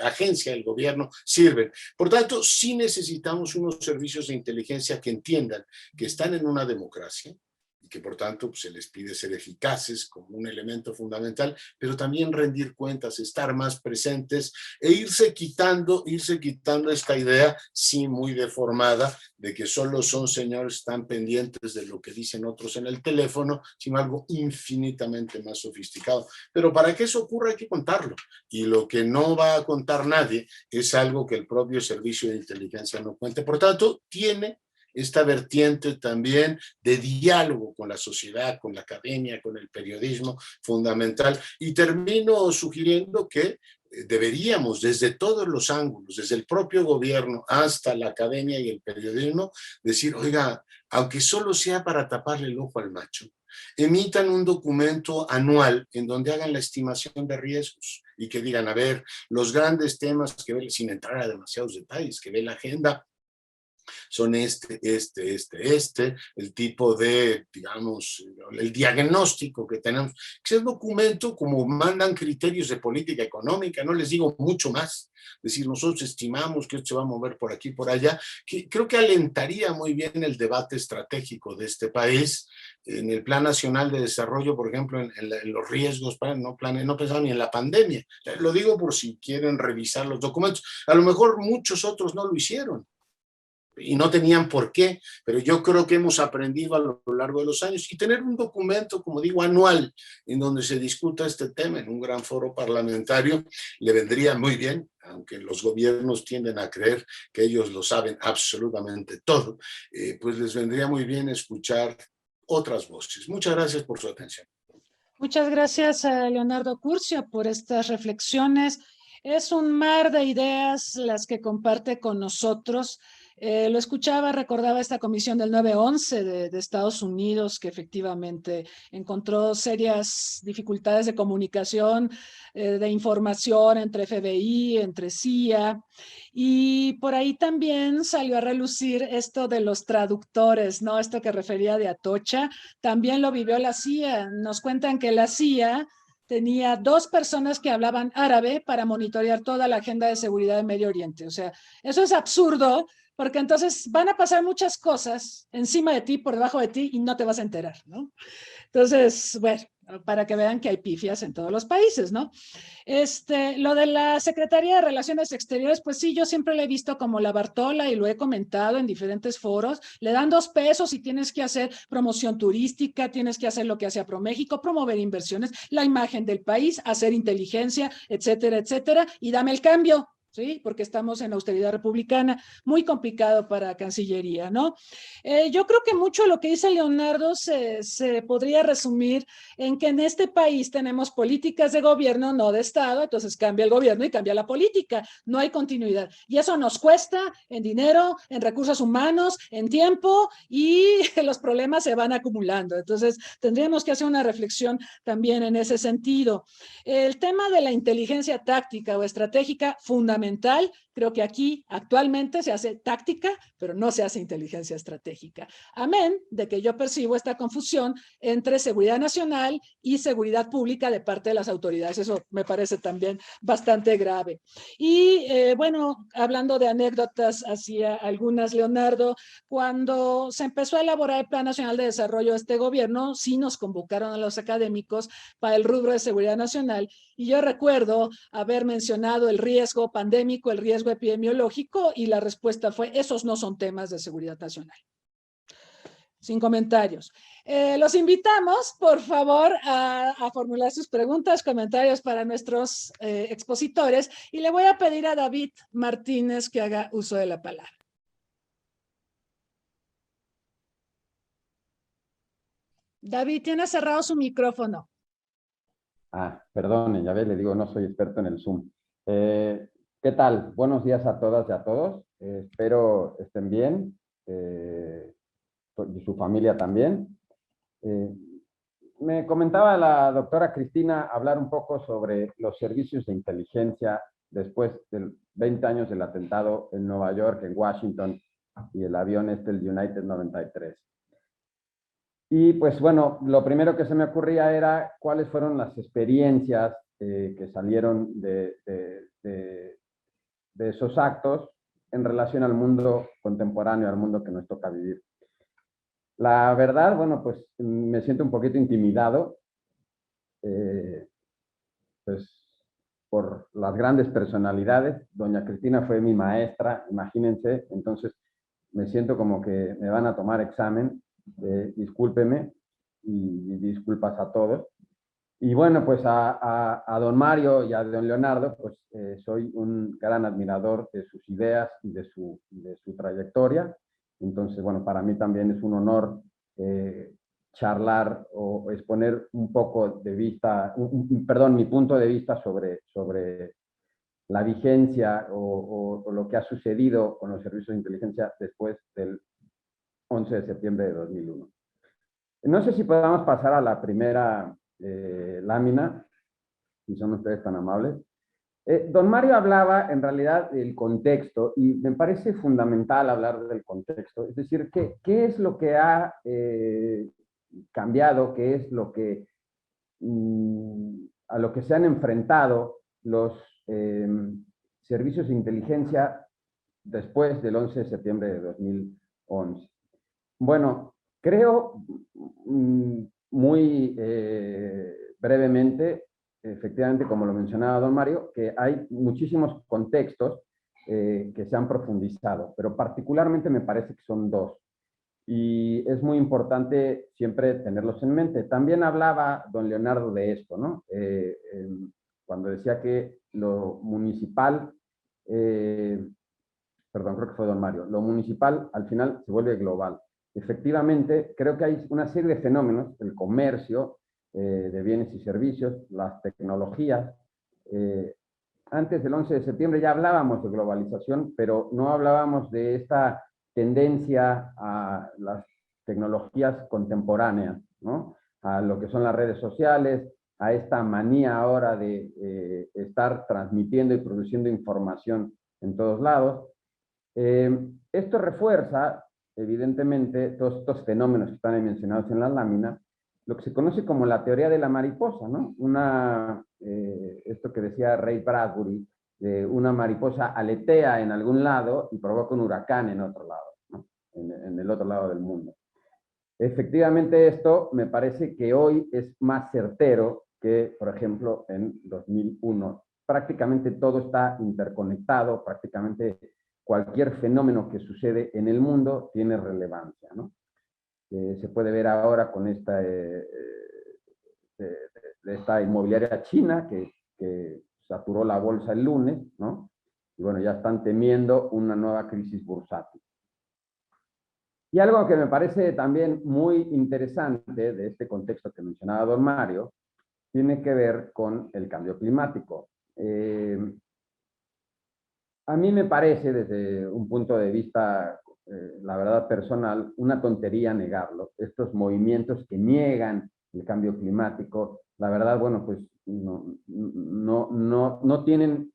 agencia del gobierno, sirven. Por tanto, sí necesitamos unos servicios de inteligencia que entiendan que están en una democracia, y que por tanto pues, se les pide ser eficaces como un elemento fundamental, pero también rendir cuentas, estar más presentes e irse quitando esta idea, sí muy deformada, de que solo son señores tan pendientes de lo que dicen otros en el teléfono, sino algo infinitamente más sofisticado. Pero para que eso ocurra hay que contarlo, y lo que no va a contar nadie es algo que el propio servicio de inteligencia no cuente. Por tanto, tiene esta vertiente también de diálogo con la sociedad, con la academia, con el periodismo fundamental. Y termino sugiriendo que deberíamos, desde todos los ángulos, desde el propio gobierno hasta la academia y el periodismo, decir, oiga, aunque solo sea para taparle el ojo al macho, emitan un documento anual en donde hagan la estimación de riesgos y que digan, a ver, los grandes temas que ve, sin entrar a demasiados detalles, que ve la agenda, son el tipo de, digamos, el diagnóstico que tenemos. Que es documento como mandan criterios de política económica, no les digo mucho más. Es decir, nosotros estimamos que esto se va a mover por aquí, por allá, que creo que alentaría muy bien el debate estratégico de este país. En el Plan Nacional de Desarrollo, por ejemplo, en los riesgos, no pensaban ni en la pandemia. Lo digo por si quieren revisar los documentos. A lo mejor muchos otros no lo hicieron y no tenían por qué, pero yo creo que hemos aprendido a lo largo de los años, y tener un documento, como digo, anual, en donde se discuta este tema en un gran foro parlamentario, le vendría muy bien, aunque los gobiernos tienden a creer que ellos lo saben absolutamente todo, pues les vendría muy bien escuchar otras voces. Muchas gracias por su atención. Muchas gracias a Leonardo Curcio por estas reflexiones. Es un mar de ideas las que comparte con nosotros. Lo escuchaba, recordaba esta comisión del 9/11 de Estados Unidos, que efectivamente encontró serias dificultades de comunicación, de información entre FBI, entre CIA, y por ahí también salió a relucir esto de los traductores, ¿no? Esto que refería de Atocha, también lo vivió la CIA. Nos cuentan que la CIA tenía 2 personas que hablaban árabe para monitorear toda la agenda de seguridad de Medio Oriente. O sea, eso es absurdo, porque entonces van a pasar muchas cosas encima de ti, por debajo de ti, y no te vas a enterar, ¿no? Entonces, bueno, para que vean que hay pifias en todos los países, ¿no? Lo de la Secretaría de Relaciones Exteriores, pues sí, yo siempre la he visto como la Bartola y lo he comentado en diferentes foros. Le dan 2 pesos y tienes que hacer promoción turística, tienes que hacer lo que hace ProMéxico, promover inversiones, la imagen del país, hacer inteligencia, etcétera, etcétera, y dame el cambio. ¿Sí? Porque estamos en austeridad republicana, muy complicado para Cancillería, ¿no? Yo creo que mucho de lo que dice Leonardo se podría resumir en que en este país tenemos políticas de gobierno, no de Estado, entonces cambia el gobierno y cambia la política, no hay continuidad. Y eso nos cuesta en dinero, en recursos humanos, en tiempo, y los problemas se van acumulando. Entonces, tendríamos que hacer una reflexión también en ese sentido. El tema de la inteligencia táctica o estratégica, fundamental. Creo que aquí actualmente se hace táctica, pero no se hace inteligencia estratégica. Amén de que yo percibo esta confusión entre seguridad nacional y seguridad pública de parte de las autoridades. Eso me parece también bastante grave. Y bueno, hablando de anécdotas, hacía algunas, Leonardo, cuando se empezó a elaborar el Plan Nacional de Desarrollo de este gobierno, sí nos convocaron a los académicos para el rubro de seguridad nacional, y yo recuerdo haber mencionado el riesgo pandémico, el riesgo epidemiológico, y la respuesta fue, esos no son temas de seguridad nacional. Sin comentarios. Los invitamos, por favor, a formular sus preguntas, comentarios para nuestros expositores, y le voy a pedir a David Martínez que haga uso de la palabra. David, tiene cerrado su micrófono. Perdone, ya ve, le digo, no soy experto en el Zoom. ¿Qué tal? Buenos días a todas y a todos. Espero estén bien, y su familia también. me comentaba la doctora Cristina hablar un poco sobre los servicios de inteligencia después de 20 años del atentado en Nueva York, en Washington, y el avión el United 93. Y pues bueno, lo primero que se me ocurría era cuáles fueron las experiencias que salieron de esos actos en relación al mundo contemporáneo, al mundo que nos toca vivir. La verdad, bueno, pues me siento un poquito intimidado, pues por las grandes personalidades. Doña Cristina fue mi maestra, imagínense, entonces me siento como que me van a tomar examen, discúlpeme y disculpas a todos. Y bueno, pues a don Mario y a don Leonardo, pues soy un gran admirador de sus ideas y de su trayectoria. Entonces, bueno, para mí también es un honor charlar o exponer un poco de vista, perdón, mi punto de vista sobre la vigencia o lo que ha sucedido con los servicios de inteligencia después del 11 de septiembre de 2001. No sé si podamos pasar a la primera lámina, si son ustedes tan amables. Don Mario hablaba en realidad del contexto y me parece fundamental hablar del contexto, es decir, ¿qué es lo que ha cambiado, qué es lo que a lo que se han enfrentado los servicios de inteligencia después del 11 de septiembre de 2011? Bueno, creo muy brevemente, efectivamente, como lo mencionaba don Mario, que hay muchísimos contextos que se han profundizado, pero particularmente me parece que son dos. Y es muy importante siempre tenerlos en mente. También hablaba don Leonardo de esto, ¿no? Cuando decía que lo municipal, perdón, creo que fue don Mario, lo municipal al final se vuelve global. Efectivamente, creo que hay una serie de fenómenos, el comercio de bienes y servicios, las tecnologías. Antes del 11 de septiembre ya hablábamos de globalización, pero no hablábamos de esta tendencia a las tecnologías contemporáneas, ¿no? A lo que son las redes sociales, a esta manía ahora de estar transmitiendo y produciendo información en todos lados. Esto refuerza, evidentemente, todos estos fenómenos que están ahí mencionados en la lámina, lo que se conoce como la teoría de la mariposa, ¿no? Esto que decía Ray Bradbury, una mariposa aletea en algún lado y provoca un huracán en otro lado, ¿no? En el otro lado del mundo. Efectivamente, esto me parece que hoy es más certero que, por ejemplo, en 2001. Prácticamente todo está interconectado, prácticamente cualquier fenómeno que sucede en el mundo tiene relevancia, ¿no? Se puede ver ahora con esta inmobiliaria china que saturó la bolsa el lunes, ¿no? Y bueno, ya están temiendo una nueva crisis bursátil. Y algo que me parece también muy interesante de este contexto que mencionaba don Mario, tiene que ver con el cambio climático. A mí me parece, desde un punto de vista, la verdad personal, una tontería negarlo. Estos movimientos que niegan el cambio climático, la verdad, bueno, pues no tienen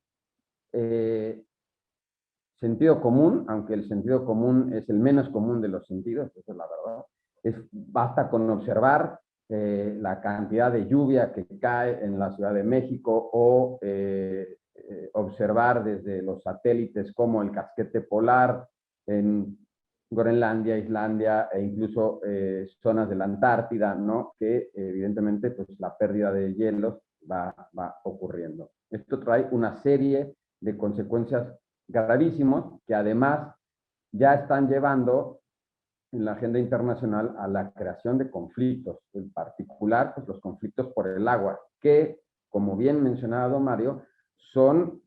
sentido común, aunque el sentido común es el menos común de los sentidos, esa es la verdad. Basta con observar la cantidad de lluvia que cae en la Ciudad de México o observar desde los satélites como el casquete polar en Groenlandia, Islandia e incluso zonas de la Antártida, ¿no? Que evidentemente pues, la pérdida de hielos va ocurriendo. Esto trae una serie de consecuencias gravísimos que además ya están llevando en la agenda internacional a la creación de conflictos, en particular pues, los conflictos por el agua, que, como bien mencionaba don Mario, son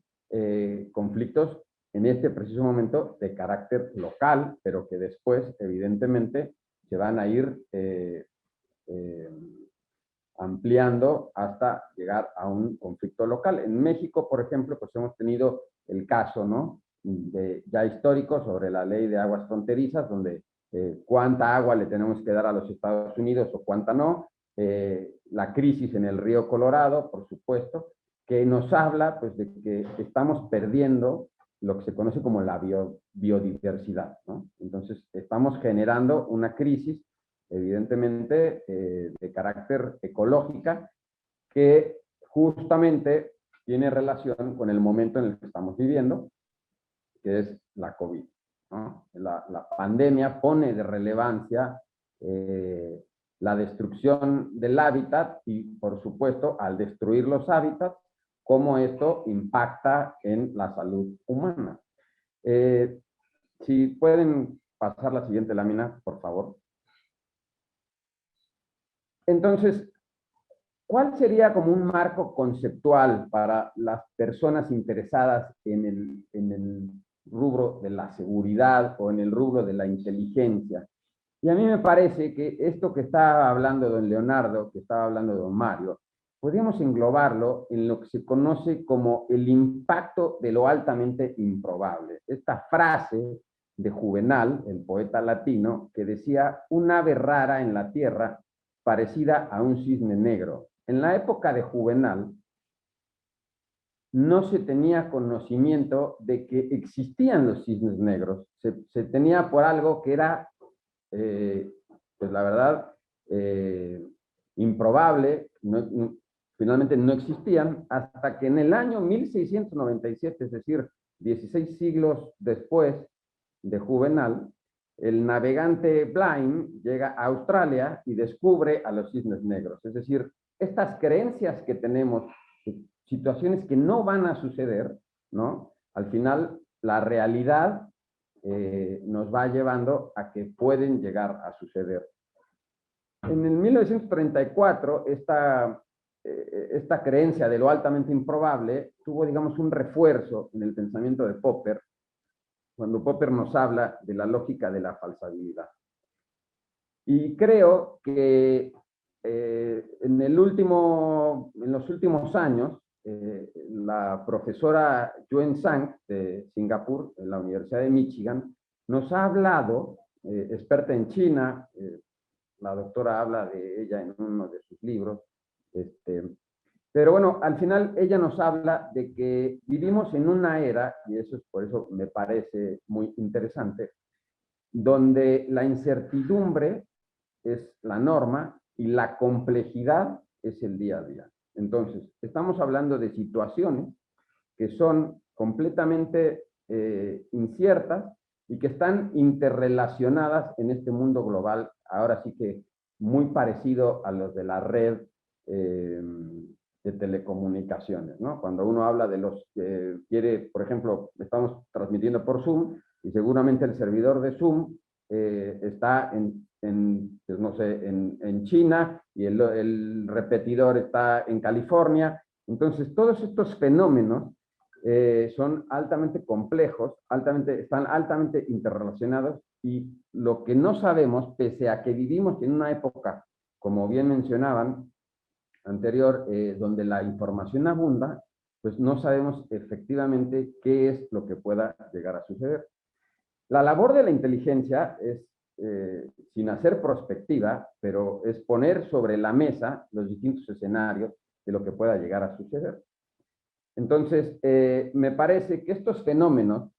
conflictos en este preciso momento de carácter local, pero que después, evidentemente, se van a ir ampliando hasta llegar a un conflicto local. En México, por ejemplo, pues hemos tenido el caso, ¿no? Ya histórico sobre la ley de aguas fronterizas, donde cuánta agua le tenemos que dar a los Estados Unidos o cuánta no, la crisis en el río Colorado, por supuesto, que nos habla pues, de que estamos perdiendo lo que se conoce como la biodiversidad, ¿no? Entonces, estamos generando una crisis, evidentemente, de carácter ecológica, que justamente tiene relación con el momento en el que estamos viviendo, que es la COVID, ¿no? La pandemia pone de relevancia la destrucción del hábitat y, por supuesto, al destruir los hábitats, cómo esto impacta en la salud humana. Si pueden pasar la siguiente lámina, por favor. Entonces, ¿cuál sería como un marco conceptual para las personas interesadas en el rubro de la seguridad o en el rubro de la inteligencia? Y a mí me parece que esto que estaba hablando don Leonardo, que estaba hablando don Mario, podríamos englobarlo en lo que se conoce como el impacto de lo altamente improbable. Esta frase de Juvenal, el poeta latino, que decía: un ave rara en la tierra parecida a un cisne negro. En la época de Juvenal no se tenía conocimiento de que existían los cisnes negros. Se tenía por algo que era, pues la verdad, improbable, finalmente no existían, hasta que en el año 1697, es decir, 16 siglos después de Juvenal, el navegante Bligh llega a Australia y descubre a los cisnes negros. Es decir, estas creencias que tenemos, situaciones que no van a suceder, ¿no? Al final, la realidad nos va llevando a que pueden llegar a suceder. En el 1934, esta creencia de lo altamente improbable tuvo, digamos, un refuerzo en el pensamiento de Popper, cuando Popper nos habla de la lógica de la falsabilidad. Y creo que en los últimos años, la profesora Yuen Zhang de Singapur, en la Universidad de Michigan, nos ha hablado, experta en China, la doctora habla de ella en uno de sus libros, pero bueno, al final ella nos habla de que vivimos en una era, y eso es por eso me parece muy interesante, donde la incertidumbre es la norma y la complejidad es el día a día. Entonces, estamos hablando de situaciones que son completamente inciertas y que están interrelacionadas en este mundo global, ahora sí que muy parecido a los de la red de telecomunicaciones, ¿no? Cuando uno habla de los que quiere, por ejemplo, estamos transmitiendo por Zoom y seguramente el servidor de Zoom está pues no sé, en China y el repetidor está en California. Entonces, todos estos fenómenos son altamente complejos, están altamente interrelacionados, y lo que no sabemos, pese a que vivimos en una época, como bien mencionaban, anterior, donde la información abunda, pues no sabemos efectivamente qué es lo que pueda llegar a suceder. La labor de la inteligencia es, sin hacer prospectiva, pero es poner sobre la mesa los distintos escenarios de lo que pueda llegar a suceder. Entonces, me parece que estos fenómenos,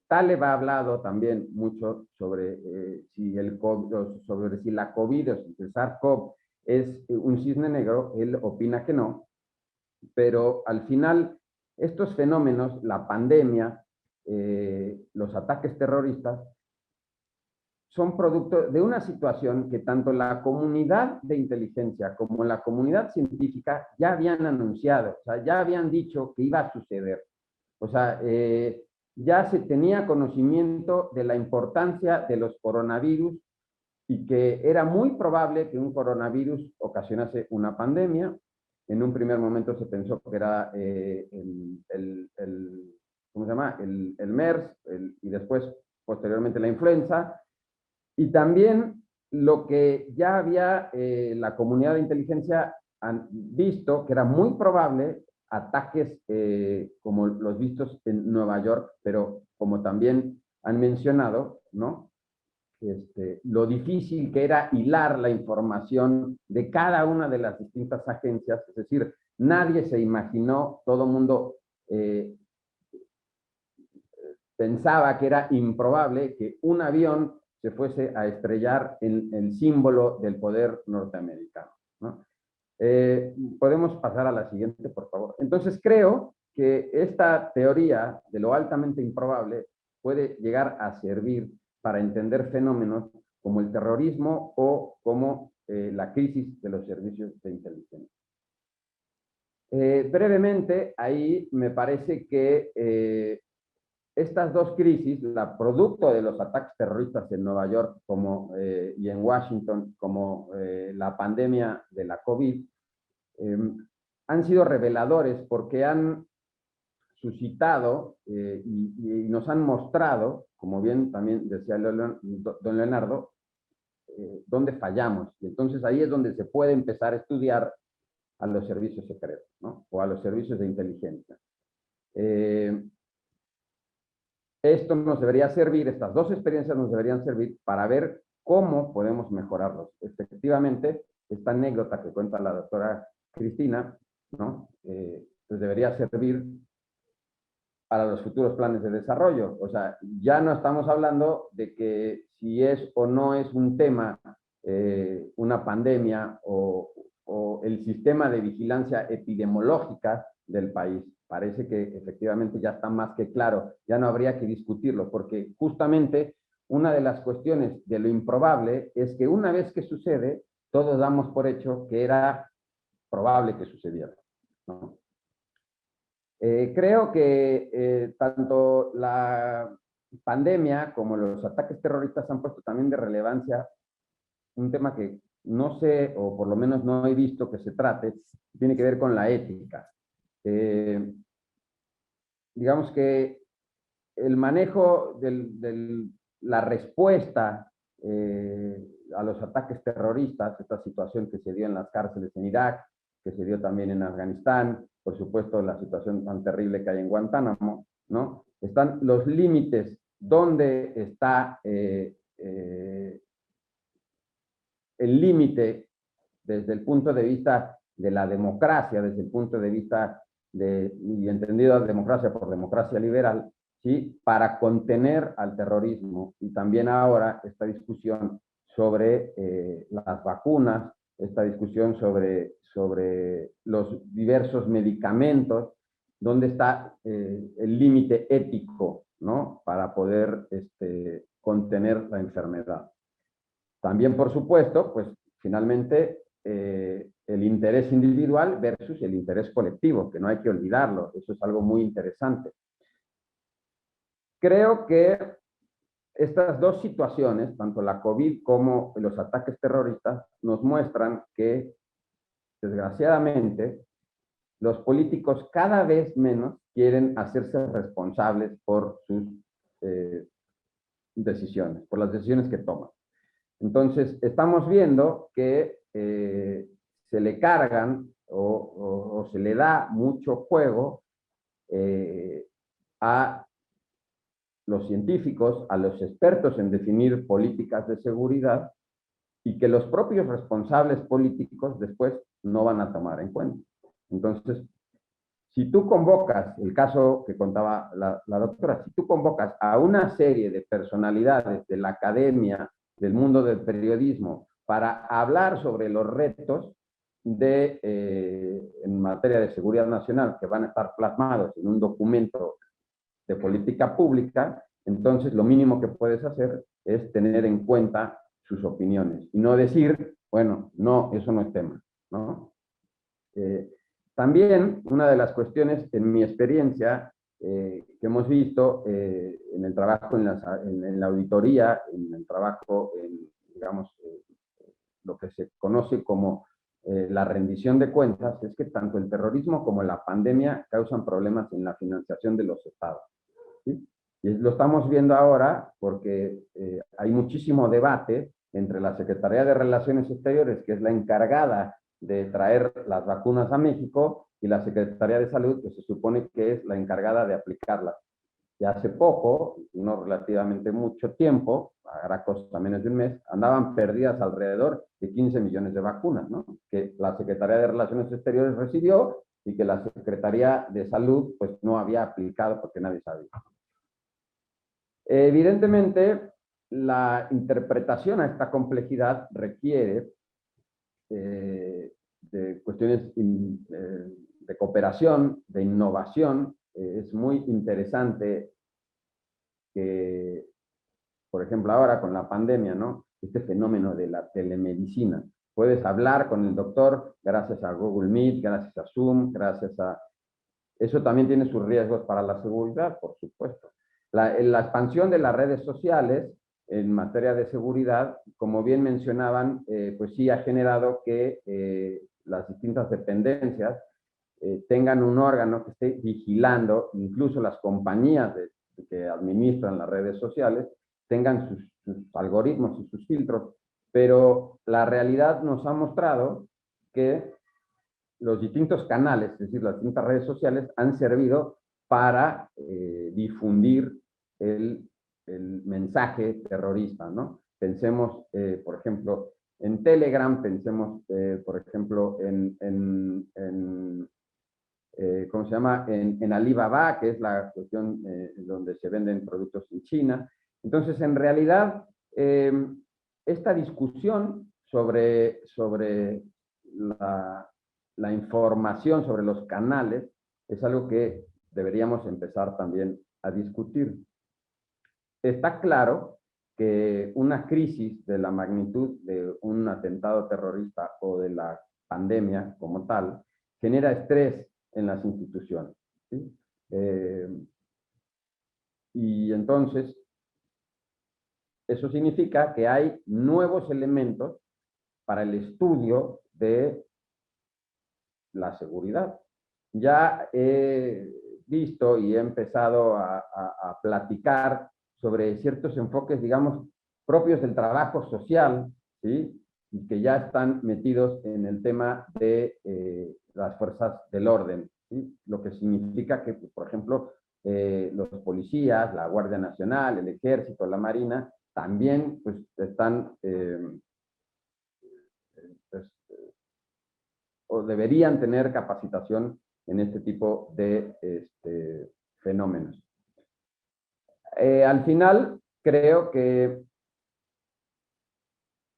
Taleb ha hablado también mucho sobre, si la COVID o si el SARS-CoV es un cisne negro. Él opina que no, pero al final estos fenómenos, la pandemia, los ataques terroristas, son producto de una situación que tanto la comunidad de inteligencia como la comunidad científica ya habían anunciado, o sea, ya habían dicho que iba a suceder. O sea, ya se tenía conocimiento de la importancia de los coronavirus y que era muy probable que un coronavirus ocasionase una pandemia. En un primer momento se pensó que era ¿cómo se llama? El MERS, y después, posteriormente, la influenza. Y también lo que ya había la comunidad de inteligencia han visto, que era muy probable ataques como los vistos en Nueva York, pero como también han mencionado, ¿no? lo difícil que era hilar la información de cada una de las distintas agencias, es decir, nadie se imaginó, todo el mundo pensaba que era improbable que un avión se fuese a estrellar en el símbolo del poder norteamericano, ¿no? Podemos pasar a la siguiente, por favor. Entonces creo que esta teoría de lo altamente improbable puede llegar a servir para entender fenómenos como el terrorismo o como la crisis de los servicios de inteligencia. Brevemente, ahí me parece que estas dos crisis, la producto de los ataques terroristas en Nueva York y en Washington, como la pandemia de la COVID, han sido reveladores porque han suscitado y nos han mostrado, como bien también decía don Leonardo, dónde fallamos. Y entonces ahí es donde se puede empezar a estudiar a los servicios secretos, ¿no? O a los servicios de inteligencia. Esto nos debería servir, estas dos experiencias nos deberían servir para ver cómo podemos mejorarlos. Efectivamente, esta anécdota que cuenta la doctora Cristina, ¿no? Pues debería servir para los futuros planes de desarrollo. O sea, ya no estamos hablando de que si es o no es un tema, una pandemia o el sistema de vigilancia epidemiológica del país. Parece que efectivamente ya está más que claro, ya no habría que discutirlo, porque justamente una de las cuestiones de lo improbable es que una vez que sucede, todos damos por hecho que era probable que sucediera, ¿no? Creo que tanto la pandemia como los ataques terroristas han puesto también de relevancia un tema que no sé, o por lo menos no he visto que se trate, tiene que ver con la ética. Digamos que el manejo de la respuesta a los ataques terroristas, esta situación que se dio en las cárceles en Irak, que se dio también en Afganistán, por supuesto la situación tan terrible que hay en Guantánamo, ¿no? Están los límites, ¿dónde está el límite desde el punto de vista de la democracia, desde el punto de vista y entendido democracia por democracia liberal, ¿sí? Para contener al terrorismo? Y también ahora esta discusión sobre las vacunas, esta discusión sobre los diversos medicamentos, ¿dónde está el límite ético, ¿no? Para poder contener la enfermedad? También, por supuesto, pues finalmente el interés individual versus el interés colectivo, que no hay que olvidarlo, eso es algo muy interesante. Creo que estas dos situaciones, tanto la COVID como los ataques terroristas, nos muestran que, desgraciadamente, los políticos cada vez menos quieren hacerse responsables por sus decisiones, por las decisiones que toman. Entonces, estamos viendo que se le cargan o se le da mucho juego a los científicos, a los expertos en definir políticas de seguridad, y que los propios responsables políticos después no van a tomar en cuenta. Entonces, si tú convocas, el caso que contaba la doctora, si tú convocas a una serie de personalidades de la academia, del mundo del periodismo, para hablar sobre los retos en materia de seguridad nacional que van a estar plasmados en un documento de política pública, entonces lo mínimo que puedes hacer es tener en cuenta sus opiniones y no decir, bueno, no, eso no es tema, ¿no? También una de las cuestiones, en mi experiencia, que hemos visto en el trabajo en la auditoría, en el trabajo en, digamos, lo que se conoce como la rendición de cuentas, es que tanto el terrorismo como la pandemia causan problemas en la financiación de los estados, ¿sí? Y lo estamos viendo ahora porque hay muchísimo debate entre la Secretaría de Relaciones Exteriores, que es la encargada de traer las vacunas a México, y la Secretaría de Salud, que se supone que es la encargada de aplicarlas. Y hace poco, no relativamente mucho tiempo, hará cosa menos de un mes, andaban perdidas alrededor de 15 millones de vacunas, ¿no? Que la Secretaría de Relaciones Exteriores recibió y que la Secretaría de Salud pues no había aplicado porque nadie sabía. Evidentemente, la interpretación a esta complejidad requiere de cuestiones de cooperación, de innovación. Es muy interesante que, por ejemplo, ahora con la pandemia, ¿no? Este fenómeno de la telemedicina. Puedes hablar con el doctor gracias a Google Meet, gracias a Zoom, gracias a... Eso también tiene sus riesgos para la seguridad, por supuesto. La expansión de las redes sociales en materia de seguridad, como bien mencionaban, pues sí ha generado que las distintas dependencias tengan un órgano que esté vigilando, incluso las compañías que administran las redes sociales, tengan sus algoritmos y sus filtros, pero la realidad nos ha mostrado que los distintos canales, es decir, las distintas redes sociales, han servido para difundir el mensaje terrorista, ¿no? Pensemos, por ejemplo, en Telegram, pensemos, por ejemplo, ¿cómo se llama? En Alibaba, que es la cuestión donde se venden productos en China. Entonces, en realidad, esta discusión sobre la información, sobre los canales, es algo que deberíamos empezar también a discutir. Está claro que una crisis de la magnitud de un atentado terrorista o de la pandemia como tal genera estrés en las instituciones, ¿sí? Y entonces, eso significa que hay nuevos elementos para el estudio de la seguridad. Ya he visto y he empezado a platicar sobre ciertos enfoques, digamos, propios del trabajo social, ¿sí? Y que ya están metidos en el tema de las fuerzas del orden, ¿sí? Lo que significa que, pues, por ejemplo, los policías, la Guardia Nacional, el Ejército, la Marina, también pues, están o deberían tener capacitación en este tipo de fenómenos. Al final, creo que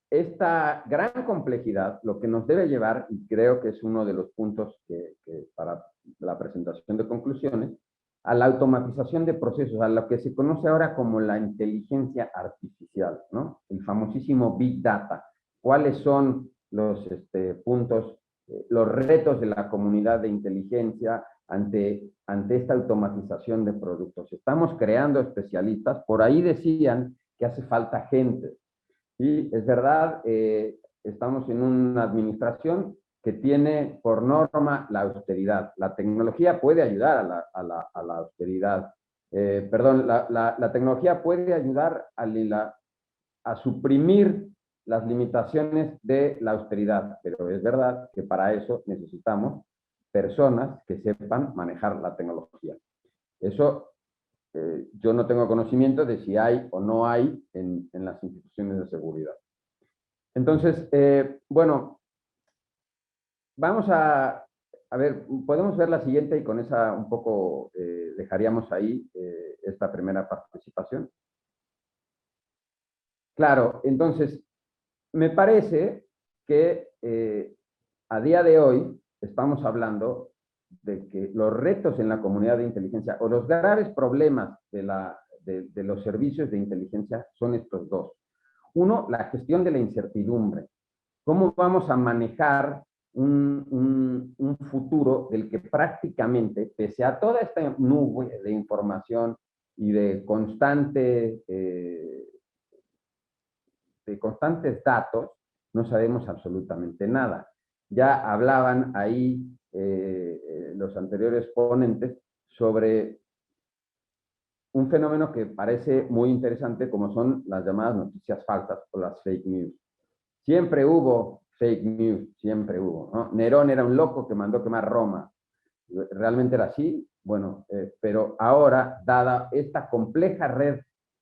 esta gran complejidad lo que nos debe llevar, y creo que es uno de los puntos que para la presentación de conclusiones, a la automatización de procesos, a lo que se conoce ahora como la inteligencia artificial, ¿no? El famosísimo Big Data. ¿Cuáles son los puntos, los retos de la comunidad de inteligencia ante esta automatización de productos? Estamos creando especialistas, por ahí decían que hace falta gente. Y es verdad, estamos en una administración que tiene por norma la austeridad. La tecnología puede ayudar a la austeridad. La tecnología puede ayudar a suprimir las limitaciones de la austeridad, pero es verdad que para eso necesitamos personas que sepan manejar la tecnología. Eso yo no tengo conocimiento de si hay o no hay en las instituciones de seguridad. Entonces, bueno, vamos a ver, podemos ver la siguiente y con esa un poco dejaríamos ahí esta primera participación. Claro, entonces, me parece que a día de hoy estamos hablando de que los retos en la comunidad de inteligencia o los graves problemas de los servicios de inteligencia son estos dos. Uno, la gestión de la incertidumbre. ¿Cómo vamos a manejar un futuro del que prácticamente, pese a toda esta nube de información y de constantes datos, no sabemos absolutamente nada? Ya hablaban ahí los anteriores ponentes sobre un fenómeno que parece muy interesante, como son las llamadas noticias falsas o las fake news. Siempre hubo fake news, siempre hubo, ¿no? Nerón era un loco que mandó quemar Roma. ¿Realmente era así? Bueno, pero ahora, dada esta compleja red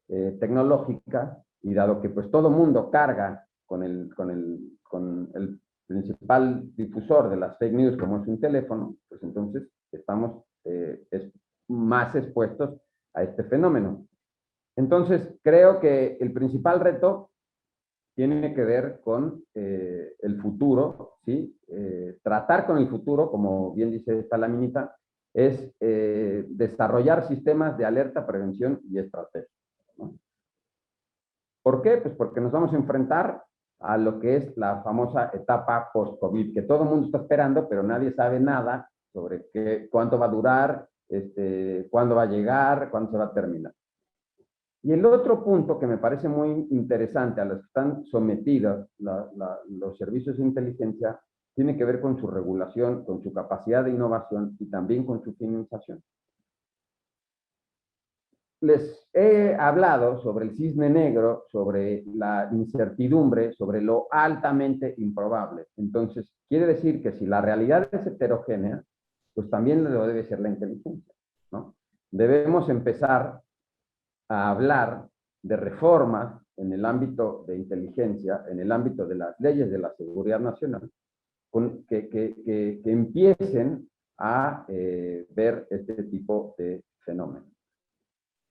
tecnológica y dado que pues todo mundo carga con el principal difusor de las fake news como es un teléfono, pues entonces estamos más expuestos a este fenómeno. Entonces, creo que el principal reto tiene que ver con el futuro, ¿sí? Tratar con el futuro, como bien dice esta laminita, es desarrollar sistemas de alerta, prevención y estrategia, ¿no? ¿Por qué? Pues porque nos vamos a enfrentar a lo que es la famosa etapa post-COVID, que todo el mundo está esperando, pero nadie sabe nada sobre cuánto va a durar, cuándo va a llegar, cuándo se va a terminar. Y el otro punto que me parece muy interesante a los que están sometidos los servicios de inteligencia tiene que ver con su regulación, con su capacidad de innovación y también con su financiación. Les he hablado sobre el cisne negro, sobre la incertidumbre, sobre lo altamente improbable. Entonces, quiere decir que si la realidad es heterogénea, pues también lo debe ser la inteligencia, ¿no? Debemos empezar a hablar de reformas en el ámbito de inteligencia, en el ámbito de las leyes de la seguridad nacional, que empiecen a ver este tipo de fenómenos.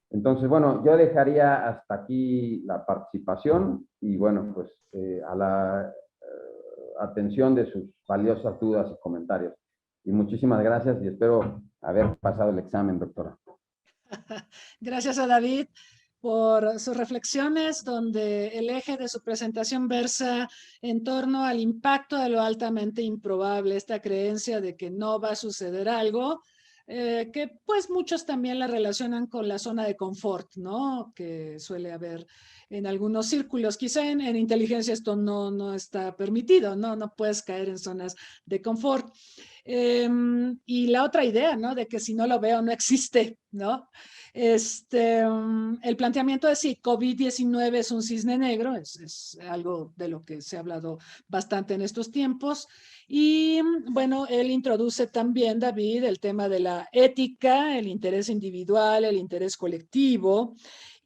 Entonces, bueno, yo dejaría hasta aquí la participación y, bueno, pues a la atención de sus valiosas dudas y comentarios. Y muchísimas gracias y espero haber pasado el examen, doctora. Gracias a David por sus reflexiones, donde el eje de su presentación versa en torno al impacto de lo altamente improbable, esta creencia de que no va a suceder algo, que pues muchos también la relacionan con la zona de confort, ¿no? Que suele haber en algunos círculos. Quizá en inteligencia esto no está permitido, ¿no? No puedes caer en zonas de confort. Y la otra idea, ¿no? De que si no lo veo no existe, ¿no? El planteamiento de si COVID-19 es un cisne negro es algo de lo que se ha hablado bastante en estos tiempos. Y bueno, él introduce también, David, el tema de la ética, el interés individual, el interés colectivo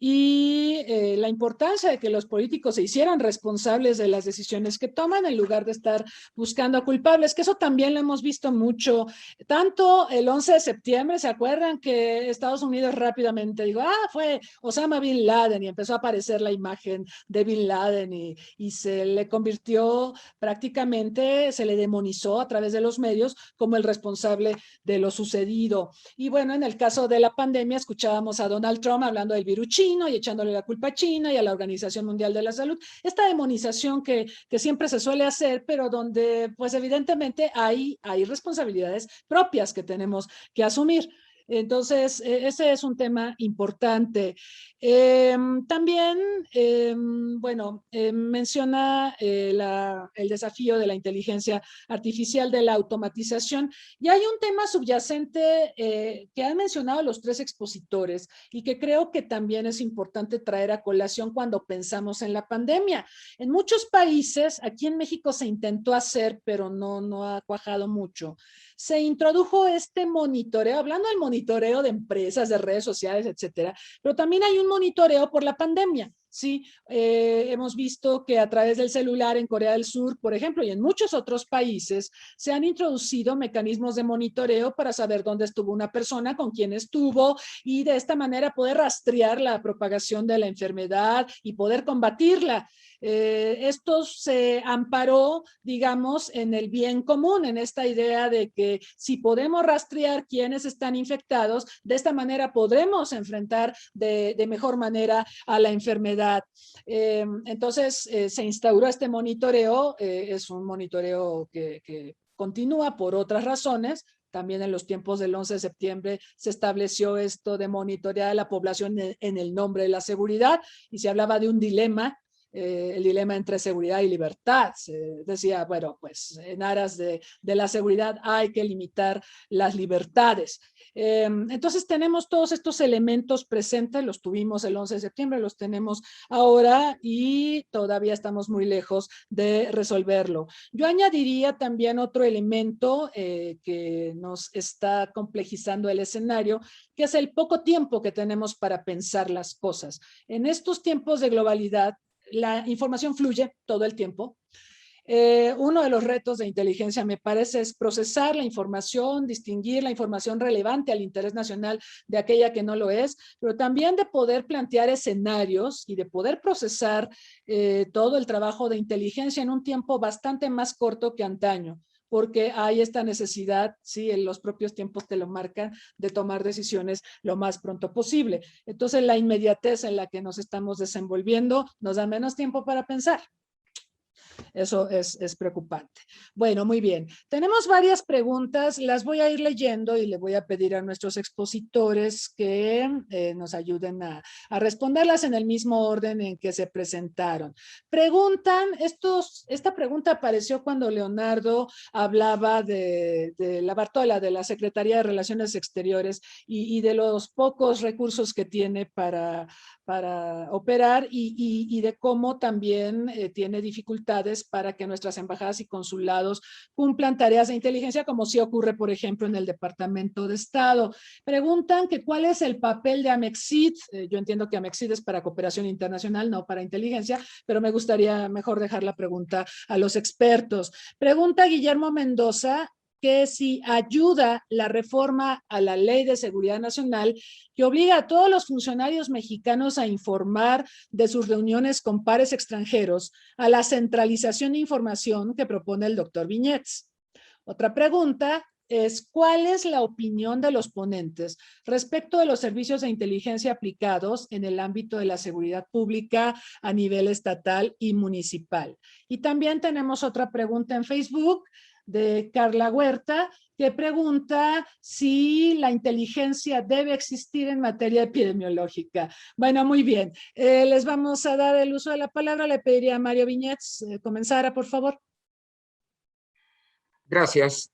y la importancia de que los políticos se hicieran responsables de las decisiones que toman en lugar de estar buscando a culpables, que eso también lo hemos visto mucho, tanto el 11 de septiembre, ¿se acuerdan que Estados Unidos rápidamente dijo, fue Osama Bin Laden y empezó a aparecer la imagen de Bin Laden y se le convirtió prácticamente, se le demonizó a través de los medios como el responsable de lo sucedido? Y bueno, en el caso de la pandemia escuchábamos a Donald Trump hablando del virus chino y echándole la culpa a China y a la Organización Mundial de la Salud. Esta demonización que siempre se suele hacer, pero donde pues evidentemente hay responsabilidades propias que tenemos que asumir. Entonces, ese es un tema importante. También, bueno, menciona el desafío de la inteligencia artificial, de la automatización, y hay un tema subyacente que han mencionado los tres expositores y que creo que también es importante traer a colación cuando pensamos en la pandemia. En muchos países, aquí en México se intentó hacer, pero no ha cuajado mucho. Se introdujo este monitoreo, hablando del monitoreo de empresas, de redes sociales, etcétera, pero también hay un monitoreo por la pandemia. Sí, hemos visto que a través del celular en Corea del Sur, por ejemplo, y en muchos otros países, se han introducido mecanismos de monitoreo para saber dónde estuvo una persona, con quién estuvo, y de esta manera poder rastrear la propagación de la enfermedad y poder combatirla. Esto se amparó, digamos, en el bien común, en esta idea de que si podemos rastrear quiénes están infectados, de esta manera podremos enfrentar de mejor manera a la enfermedad. Entonces, se instauró este monitoreo, es un monitoreo que continúa por otras razones. También en los tiempos del 11 de septiembre se estableció esto de monitorear a la población en el nombre de la seguridad y se hablaba de un dilema el dilema entre seguridad y libertad. Se decía, bueno, pues en aras de la seguridad hay que limitar las libertades. Entonces tenemos todos estos elementos presentes, los tuvimos el 11 de septiembre, los tenemos ahora y todavía estamos muy lejos de resolverlo. Yo añadiría también otro elemento que nos está complejizando el escenario, que es el poco tiempo que tenemos para pensar las cosas. En estos tiempos de globalidad, la información fluye todo el tiempo. Uno de los retos de inteligencia, me parece, es procesar la información, distinguir la información relevante al interés nacional de aquella que no lo es, pero también de poder plantear escenarios y de poder procesar todo el trabajo de inteligencia en un tiempo bastante más corto que antaño, porque hay esta necesidad, sí, en los propios tiempos te lo marcan, de tomar decisiones lo más pronto posible. Entonces, la inmediatez en la que nos estamos desenvolviendo nos da menos tiempo para pensar. Eso es preocupante. Bueno, muy bien. Tenemos varias preguntas, las voy a ir leyendo y le voy a pedir a nuestros expositores que nos ayuden a responderlas en el mismo orden en que se presentaron. Preguntan, esta pregunta apareció cuando Leonardo hablaba de la Bartola, de la Secretaría de Relaciones Exteriores y de los pocos recursos que tiene para operar y de cómo también tiene dificultades para que nuestras embajadas y consulados cumplan tareas de inteligencia, como sí ocurre, por ejemplo, en el Departamento de Estado. Preguntan que cuál es el papel de Amexit. Yo entiendo que Amexit es para cooperación internacional, no para inteligencia, pero me gustaría mejor dejar la pregunta a los expertos. Pregunta Guillermo Mendoza que si ayuda la reforma a la Ley de Seguridad Nacional que obliga a todos los funcionarios mexicanos a informar de sus reuniones con pares extranjeros a la centralización de información que propone el doctor Viñets. Otra pregunta es ¿cuál es la opinión de los ponentes respecto de los servicios de inteligencia aplicados en el ámbito de la seguridad pública a nivel estatal y municipal? Y también tenemos otra pregunta en Facebook de Carla Huerta, que pregunta si la inteligencia debe existir en materia epidemiológica. Bueno, muy bien. Les vamos a dar el uso de la palabra. Le pediría a Mario Viñets comenzara, por favor. Gracias.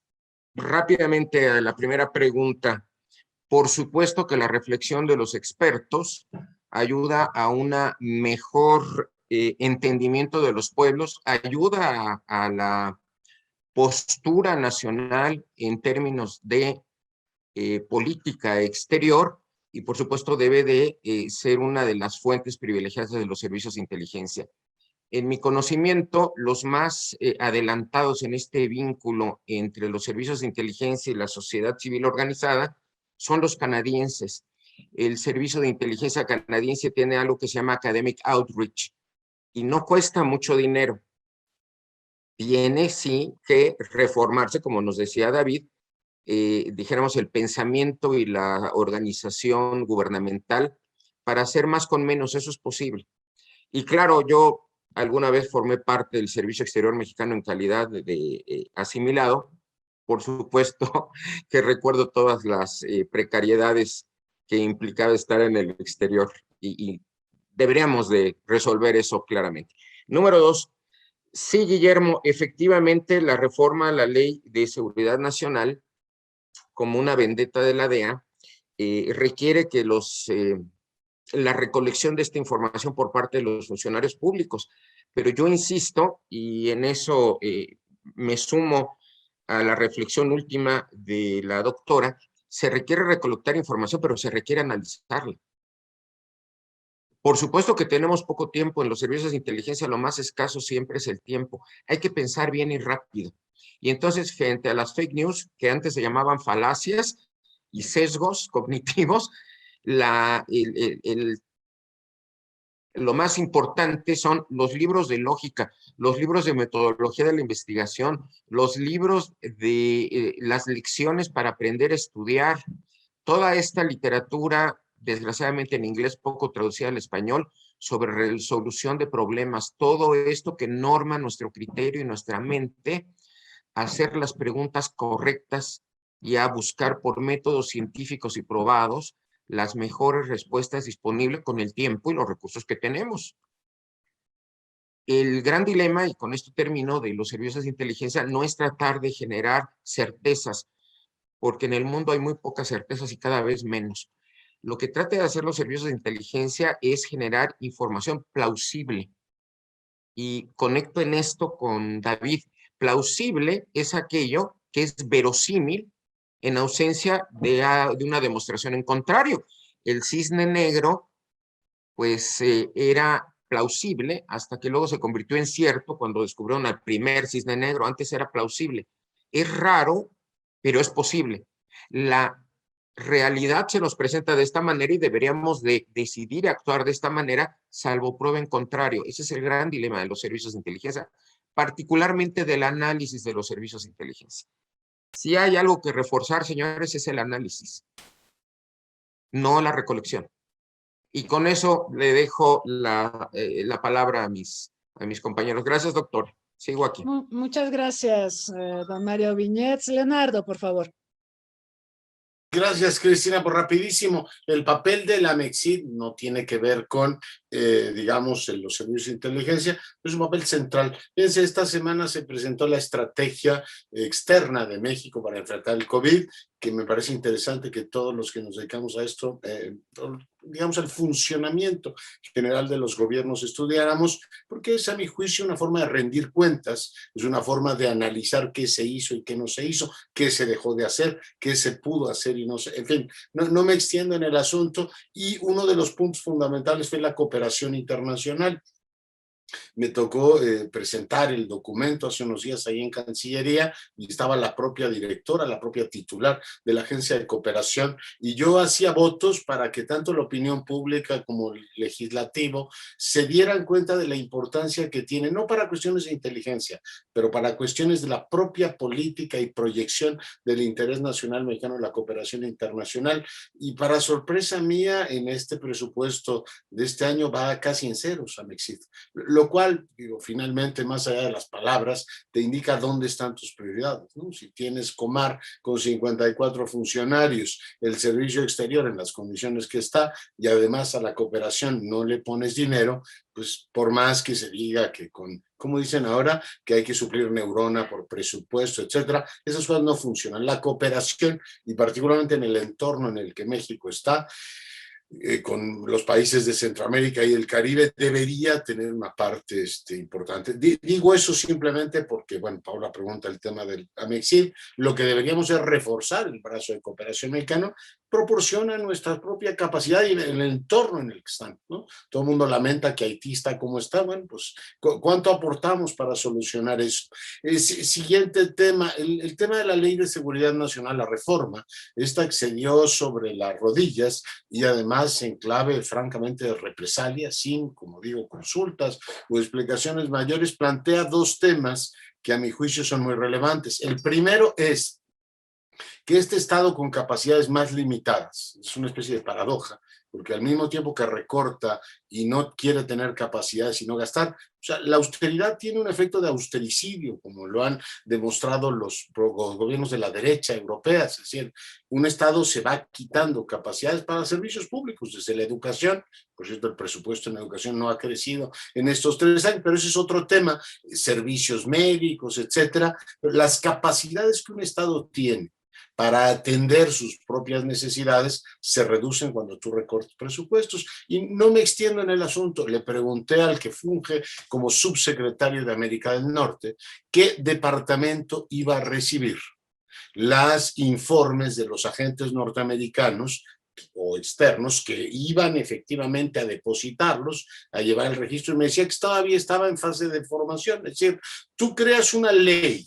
Rápidamente a la primera pregunta. Por supuesto que la reflexión de los expertos ayuda a un mejor entendimiento de los pueblos, ayuda a la postura nacional en términos de política exterior y por supuesto debe de ser una de las fuentes privilegiadas de los servicios de inteligencia. En mi conocimiento, los más adelantados en este vínculo entre los servicios de inteligencia y la sociedad civil organizada son los canadienses. El servicio de inteligencia canadiense tiene algo que se llama Academic Outreach y no cuesta mucho dinero. Tiene sí que reformarse, como nos decía David, dijéramos el pensamiento y la organización gubernamental para hacer más con menos, eso es posible. Y claro, yo alguna vez formé parte del Servicio Exterior Mexicano en calidad de asimilado, por supuesto que recuerdo todas las precariedades que implicaba estar en el exterior y deberíamos de resolver eso claramente. Número 2, sí, Guillermo, efectivamente la reforma a la Ley de Seguridad Nacional, como una vendetta de la DEA, requiere que la recolección de esta información por parte de los funcionarios públicos. Pero yo insisto, y en eso me sumo a la reflexión última de la doctora, se requiere recolectar información, pero se requiere analizarla. Por supuesto que tenemos poco tiempo en los servicios de inteligencia, lo más escaso siempre es el tiempo. Hay que pensar bien y rápido. Y entonces, frente a las fake news, que antes se llamaban falacias y sesgos cognitivos, lo más importante son los libros de lógica, los libros de metodología de la investigación, los libros de las lecciones para aprender a estudiar. Toda esta literatura, desgraciadamente en inglés poco traducida al español, sobre resolución de problemas, todo esto que norma nuestro criterio y nuestra mente a hacer las preguntas correctas y a buscar por métodos científicos y probados las mejores respuestas disponibles con el tiempo y los recursos que tenemos. El gran dilema, y con esto termino, de los servicios de inteligencia no es tratar de generar certezas, porque en el mundo hay muy pocas certezas y cada vez menos. Lo que trata de hacer los servicios de inteligencia es generar información plausible. Y conecto en esto con David. Plausible es aquello que es verosímil en ausencia de una demostración en contrario. El cisne negro, pues era plausible hasta que luego se convirtió en cierto cuando descubrieron al primer cisne negro. Antes era plausible. Es raro, pero es posible. La realidad se nos presenta de esta manera y deberíamos de decidir actuar de esta manera, salvo prueba en contrario. Ese es el gran dilema de los servicios de inteligencia, particularmente del análisis de los servicios de inteligencia. Si hay algo que reforzar, señores, es el análisis, no la recolección. Y con eso le dejo la palabra a mis compañeros. Gracias, doctor. Sigo aquí. Muchas gracias, don Mario Viñets. Leonardo, por favor. Gracias, Cristina, por rapidísimo. El papel de la MEXID no tiene que ver con, digamos, los servicios de inteligencia, es un papel central. Fíjense, esta semana se presentó la estrategia externa de México para enfrentar el COVID, que me parece interesante que todos los que nos dedicamos a esto, digamos, al funcionamiento general de los gobiernos estudiáramos, porque es, a mi juicio, una forma de rendir cuentas, es una forma de analizar qué se hizo y qué no se hizo, qué se dejó de hacer, qué se pudo hacer y no se... En fin, no me extiendo en el asunto, y uno de los puntos fundamentales fue la cooperación internacional. Me tocó presentar el documento hace unos días ahí en Cancillería y estaba la propia directora, la propia titular de la Agencia de Cooperación, y yo hacía votos para que tanto la opinión pública como el legislativo se dieran cuenta de la importancia que tiene, no para cuestiones de inteligencia, pero para cuestiones de la propia política y proyección del interés nacional mexicano de la cooperación internacional. Y para sorpresa mía, en este presupuesto de este año va casi en ceros a MEXID, lo cual, digo, finalmente, más allá de las palabras, te indica dónde están tus prioridades, ¿no? Si tienes Comar con 54 funcionarios, el servicio exterior en las condiciones que está, y además a la cooperación no le pones dinero, pues por más que se diga que como dicen ahora, que hay que suplir neurona por presupuesto, etcétera, esas cosas no funcionan. La cooperación, y particularmente en el entorno en el que México está, con los países de Centroamérica y el Caribe, debería tener una parte importante. Digo eso simplemente porque, bueno, Paula pregunta el tema del AMEXID, lo que deberíamos es reforzar el brazo de cooperación mexicano, proporciona nuestra propia capacidad y el entorno en el que están, ¿no? Todo el mundo lamenta que Haití está como está, bueno, pues, ¿cuánto aportamos para solucionar eso? Siguiente tema, el tema de la Ley de Seguridad Nacional, la reforma, esta excedió sobre las rodillas y además en clave francamente de represalia, sin, como digo, consultas o explicaciones mayores, plantea dos temas que a mi juicio son muy relevantes. El primero es que este Estado con capacidades más limitadas, es una especie de paradoja, porque al mismo tiempo que recorta y no quiere tener capacidades y no gastar, o sea, la austeridad tiene un efecto de austericidio, como lo han demostrado los gobiernos de la derecha europea, es decir, un Estado se va quitando capacidades para servicios públicos, desde la educación. Por cierto, el presupuesto en educación no ha crecido en estos 3 años, pero ese es otro tema, servicios médicos, etcétera. Las capacidades que un Estado tiene para atender sus propias necesidades se reducen cuando tú recortas presupuestos. Y no me extiendo en el asunto, le pregunté al que funge como subsecretario de América del Norte qué departamento iba a recibir los informes de los agentes norteamericanos o externos que iban efectivamente a depositarlos, a llevar el registro, y me decía que todavía estaba en fase de formación. Es decir, tú creas una ley.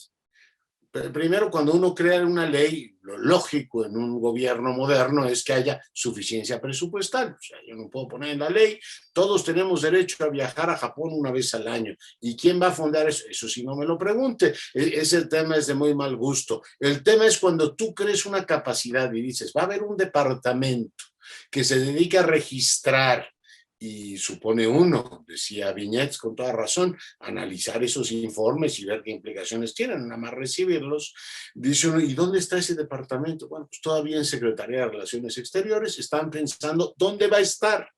Primero, cuando uno crea una ley, lo lógico en un gobierno moderno es que haya suficiencia presupuestal. O sea, yo no puedo poner en la ley, todos tenemos derecho a viajar a Japón una vez al año. ¿Y quién va a fundar eso? Eso sí, no me lo pregunte. Ese tema es de muy mal gusto. El tema es cuando tú crees una capacidad y dices, va a haber un departamento que se dedique a registrar, y supone uno, decía Viñets con toda razón, analizar esos informes y ver qué implicaciones tienen, nada más recibirlos. Dice uno, ¿y dónde está ese departamento? Bueno, pues todavía en Secretaría de Relaciones Exteriores están pensando dónde va a estar.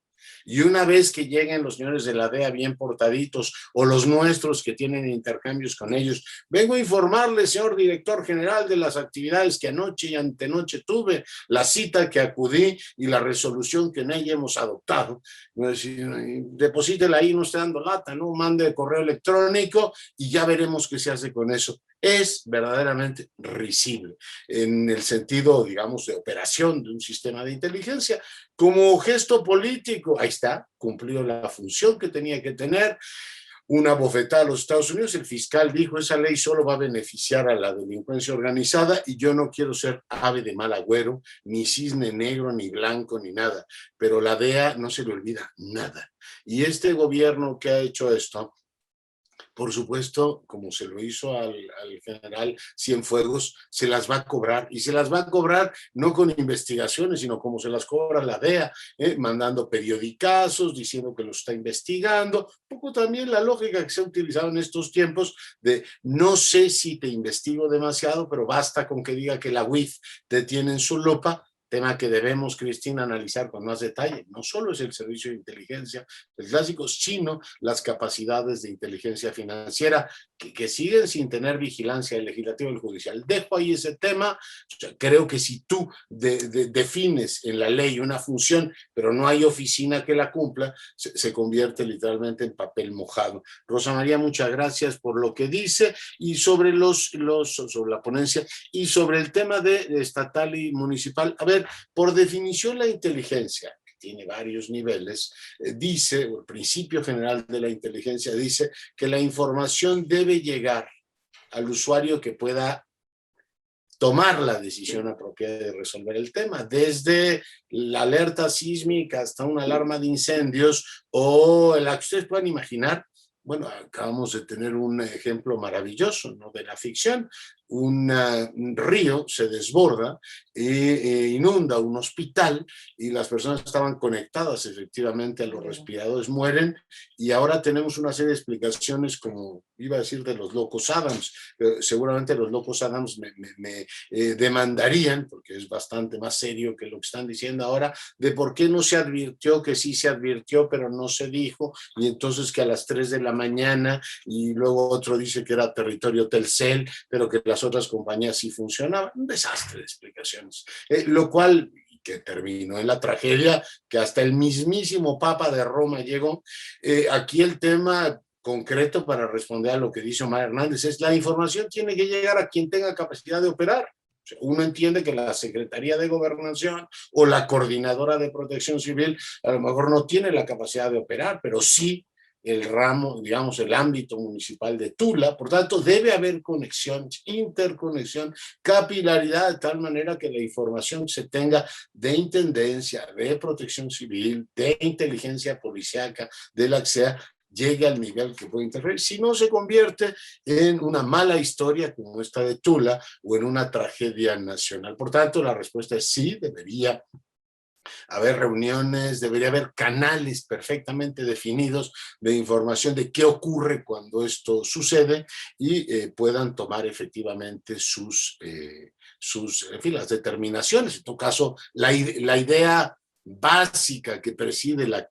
Y una vez que lleguen los señores de la DEA bien portaditos, o los nuestros que tienen intercambios con ellos, vengo a informarle, señor director general, de las actividades que anoche y antenoche tuve, la cita que acudí y la resolución que en ella hemos adoptado. Deposítela ahí, no esté dando lata, ¿no? Mande correo electrónico y ya veremos qué se hace con eso. Es verdaderamente risible en el sentido, digamos, de operación de un sistema de inteligencia. Como gesto político, ahí está, cumplió la función que tenía que tener. Una bofetada a los Estados Unidos, el fiscal dijo, esa ley solo va a beneficiar a la delincuencia organizada y yo no quiero ser ave de mal agüero, ni cisne negro, ni blanco, ni nada, pero la DEA no se le olvida nada. Y este gobierno que ha hecho esto, por supuesto, como se lo hizo al general Cienfuegos, se las va a cobrar, y se las va a cobrar no con investigaciones, sino como se las cobra la DEA, mandando periodicazos, diciendo que lo está investigando, un poco también la lógica que se ha utilizado en estos tiempos de no sé si te investigo demasiado, pero basta con que diga que la UIF te tiene en su lupa, tema que debemos, Cristina, analizar con más detalle. No solo es el servicio de inteligencia, el clásico, sino las capacidades de inteligencia financiera que siguen sin tener vigilancia del legislativo y el judicial. Dejo ahí ese tema. O sea, creo que si tú defines en la ley una función, pero no hay oficina que la cumpla, se convierte literalmente en papel mojado. Rosa María, muchas gracias por lo que dice, y sobre sobre la ponencia y sobre el tema de estatal y municipal. A ver, por definición, la inteligencia, que tiene varios niveles, dice, o el principio general de la inteligencia dice que la información debe llegar al usuario que pueda tomar la decisión apropiada de resolver el tema, desde la alerta sísmica hasta una alarma de incendios o la que ustedes puedan imaginar. Bueno, acabamos de tener un ejemplo maravilloso, ¿no?, de la ficción. Un río se desborda e inunda un hospital y las personas estaban conectadas efectivamente a los respiradores, mueren, y ahora tenemos una serie de explicaciones, como iba a decir de los locos Adams, pero seguramente los locos Adams me demandarían, porque es bastante más serio que lo que están diciendo ahora, de por qué no se advirtió, que sí se advirtió pero no se dijo, y entonces que a las 3 de la mañana, y luego otro dice que era territorio Telcel, pero que las otras compañías sí funcionaban. Un desastre de explicaciones, lo cual que terminó en la tragedia que hasta el mismísimo Papa de Roma llegó. Aquí el tema concreto para responder a lo que dice Omar Hernández es: la información tiene que llegar a quien tenga capacidad de operar. O sea, uno entiende que la Secretaría de Gobernación o la Coordinadora de Protección Civil a lo mejor no tiene la capacidad de operar, pero sí el ramo, digamos, el ámbito municipal de Tula. Por tanto, debe haber conexión, interconexión, capilaridad, de tal manera que la información se tenga de intendencia, de protección civil, de inteligencia policíaca, de la que sea, llegue al nivel que puede interferir. Si no, se convierte en una mala historia como esta de Tula o en una tragedia nacional. Por tanto, la respuesta es sí, debería haber reuniones, debería haber canales perfectamente definidos de información de qué ocurre cuando esto sucede, y puedan tomar efectivamente en fin, las determinaciones. En todo caso, la idea básica que preside la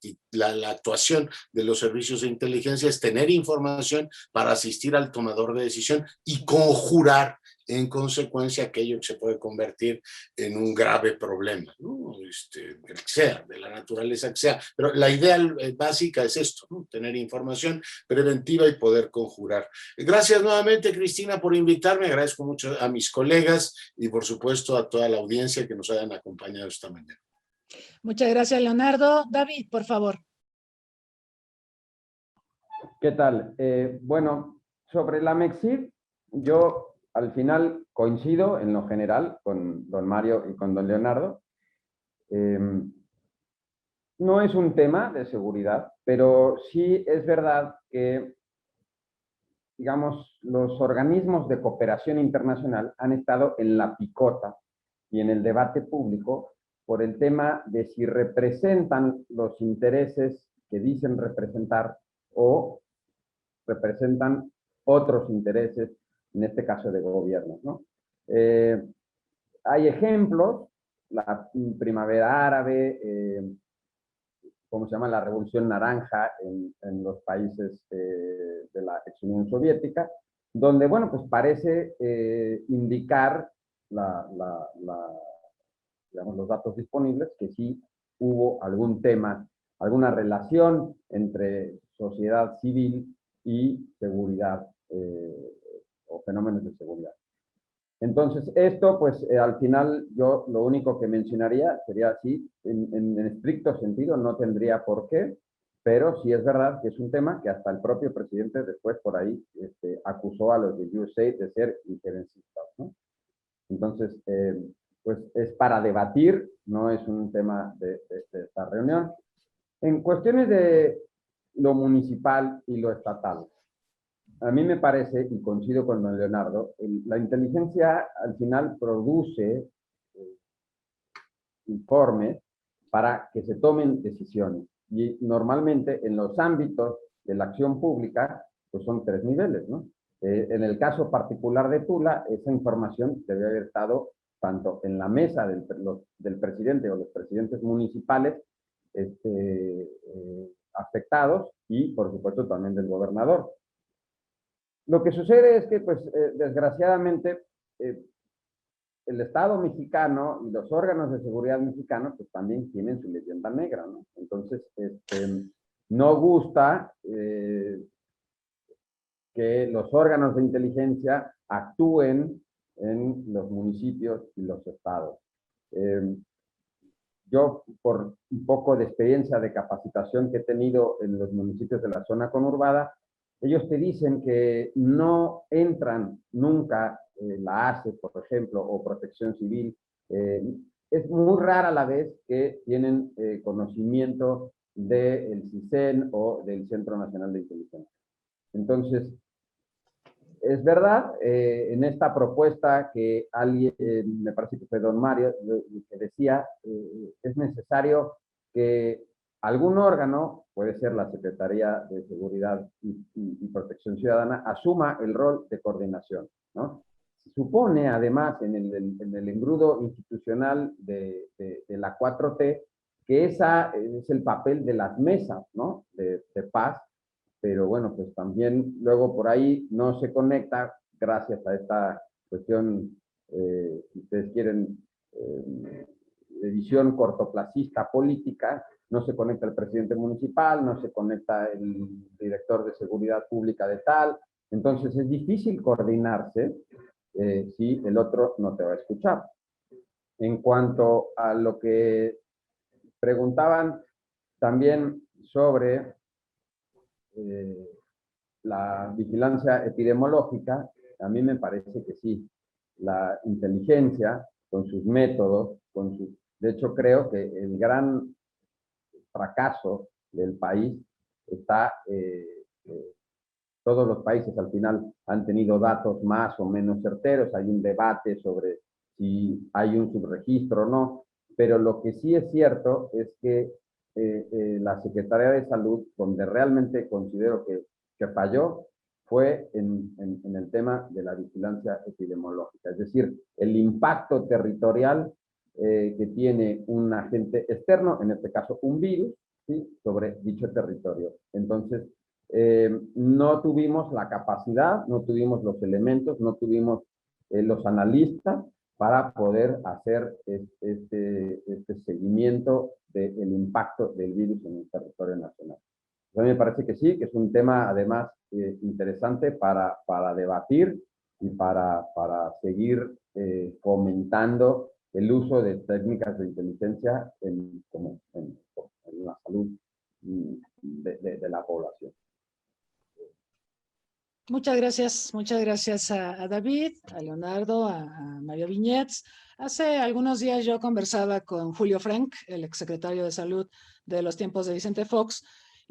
actuación de los servicios de inteligencia es tener información para asistir al tomador de decisión y conjurar en consecuencia aquello que se puede convertir en un grave problema, ¿no? El que sea, de la naturaleza que sea. Pero la idea básica es esto, ¿no?, tener información preventiva y poder conjurar. Gracias nuevamente, Cristina, por invitarme. Agradezco mucho a mis colegas y, por supuesto, a toda la audiencia que nos hayan acompañado esta mañana. Muchas gracias, Leonardo. David, por favor. ¿Qué tal? Bueno, sobre la MEXID, yo al final coincido en lo general con don Mario y con don Leonardo. No es un tema de seguridad, pero sí es verdad que, digamos, los organismos de cooperación internacional han estado en la picota y en el debate público por el tema de si representan los intereses que dicen representar o representan otros intereses, en este caso de gobiernos, ¿no? Hay ejemplos, la primavera árabe, ¿cómo se llama?, la Revolución Naranja en los países de la ex Unión Soviética, donde, bueno, pues parece indicar digamos, los datos disponibles que sí hubo algún tema, alguna relación entre sociedad civil y seguridad o fenómenos de seguridad. Entonces, esto, pues, al final, yo lo único que mencionaría sería así, en estricto sentido, no tendría por qué, pero sí es verdad que es un tema que hasta el propio presidente después por ahí acusó a los de USAID de ser injerencistas, ¿no? Entonces, pues es para debatir, no es un tema de esta reunión. En cuestiones de lo municipal y lo estatal, a mí me parece, y coincido con don Leonardo, la inteligencia al final produce informes para que se tomen decisiones. Y normalmente en los ámbitos de la acción pública, pues son 3 niveles, ¿no? En el caso particular de Tula, esa información debe haber estado tanto en la mesa del presidente o los presidentes municipales afectados y, por supuesto, también del gobernador. Lo que sucede es que, pues, desgraciadamente, el Estado mexicano y los órganos de seguridad mexicanos, pues, también tienen su leyenda negra, ¿no? Entonces, no gusta que los órganos de inteligencia actúen en los municipios y los estados. Yo, por un poco de experiencia de capacitación que he tenido en los municipios de la zona conurbada, ellos te dicen que no entran nunca la ACE, por ejemplo, o Protección Civil. Es muy rara la vez que tienen conocimiento del CISEN o del Centro Nacional de Inteligencia. Entonces, es verdad, en esta propuesta que alguien, me parece que fue don Mario, que decía, es necesario que algún órgano, puede ser la Secretaría de Seguridad y Protección Ciudadana, asuma el rol de coordinación, ¿no? Se supone, además, en el engrudo institucional de la 4T, que esa es el papel de las mesas, ¿no?, de paz, pero bueno, pues también luego por ahí no se conecta, gracias a esta cuestión, si ustedes quieren, de visión cortoplacista política, no se conecta el presidente municipal, no se conecta el director de seguridad pública de tal, entonces es difícil coordinarse si el otro no te va a escuchar. En cuanto a lo que preguntaban también sobre la vigilancia epidemiológica, a mí me parece que sí, la inteligencia con sus métodos, de hecho creo que el gran fracaso del país está, todos los países al final han tenido datos más o menos certeros, hay un debate sobre si hay un subregistro o no, pero lo que sí es cierto es que la Secretaría de Salud, donde realmente considero que falló, fue en el tema de la vigilancia epidemiológica, es decir, el impacto territorial que tiene un agente externo, en este caso un virus, ¿sí?, sobre dicho territorio. Entonces, no tuvimos la capacidad, no tuvimos los elementos, no tuvimos los analistas para poder hacer este seguimiento del impacto del virus en el territorio nacional. A mí me parece que sí, que es un tema además interesante para debatir y para seguir fomentando el uso de técnicas de inteligencia en la salud de la población. Muchas gracias a David, a Leonardo, a Mario Viñets. Hace algunos días yo conversaba con Julio Frenk, el exsecretario de Salud de los tiempos de Vicente Fox,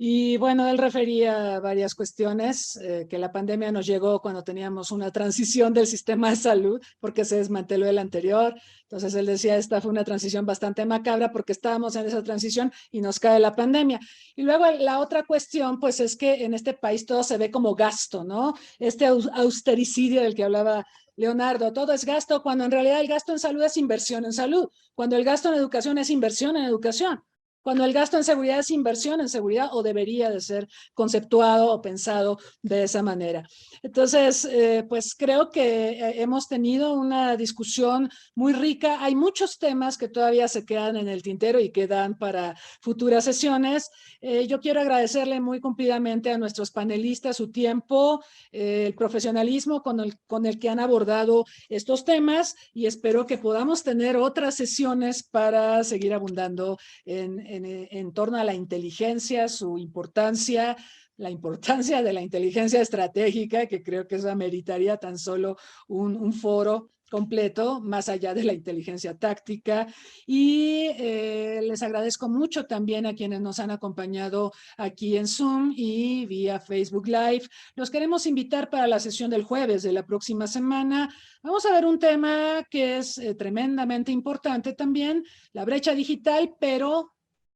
y bueno, él refería varias cuestiones, que la pandemia nos llegó cuando teníamos una transición del sistema de salud, porque se desmanteló el anterior. Entonces él decía, esta fue una transición bastante macabra porque estábamos en esa transición y nos cae la pandemia. Y luego la otra cuestión, pues es que en este país todo se ve como gasto, ¿no? Este austericidio del que hablaba Leonardo, todo es gasto, cuando en realidad el gasto en salud es inversión en salud, cuando el gasto en educación es inversión en educación. cuando el gasto en seguridad es inversión en seguridad o debería de ser conceptuado o pensado de esa manera. Entonces, pues creo que hemos tenido una discusión muy rica. Hay muchos temas que todavía se quedan en el tintero y quedan para futuras sesiones. Yo quiero agradecerle muy cumplidamente a nuestros panelistas su tiempo, el profesionalismo con el que han abordado estos temas, y espero que podamos tener otras sesiones para seguir abundando en torno a la inteligencia, su importancia, la importancia de la inteligencia estratégica, que creo que eso ameritaría tan solo un foro completo, más allá de la inteligencia táctica. Y les agradezco mucho también a quienes nos han acompañado aquí en Zoom y vía Facebook Live. Los queremos invitar para la sesión del jueves de la próxima semana. Vamos a ver un tema que es tremendamente importante también, la brecha digital, pero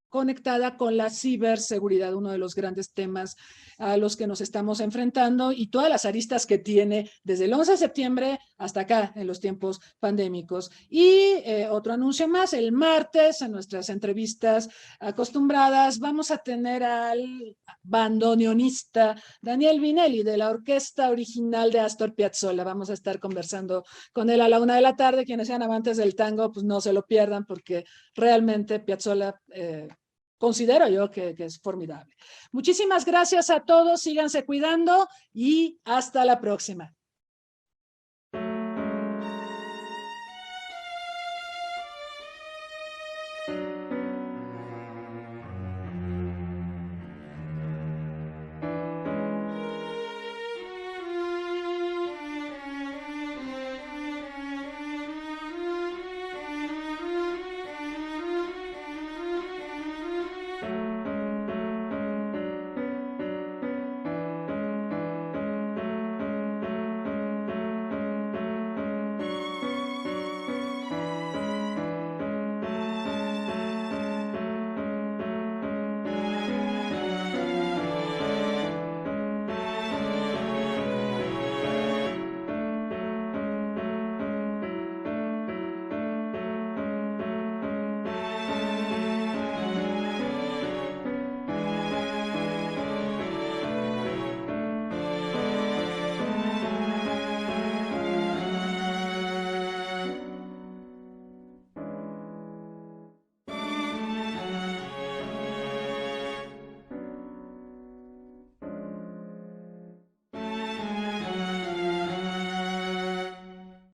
conectada con la ciberseguridad, uno de los grandes temas a los que nos estamos enfrentando y todas las aristas que tiene desde el 11 de septiembre hasta acá en los tiempos pandémicos. Y otro anuncio más, el martes en nuestras entrevistas acostumbradas vamos a tener al bandoneonista Daniel Vinelli de la orquesta original de Astor Piazzolla. Vamos a estar conversando con él a la 1 de la tarde. Quienes sean amantes del tango, pues no se lo pierdan porque realmente Piazzolla considero yo que es formidable. Muchísimas gracias a todos, síganse cuidando y hasta la próxima.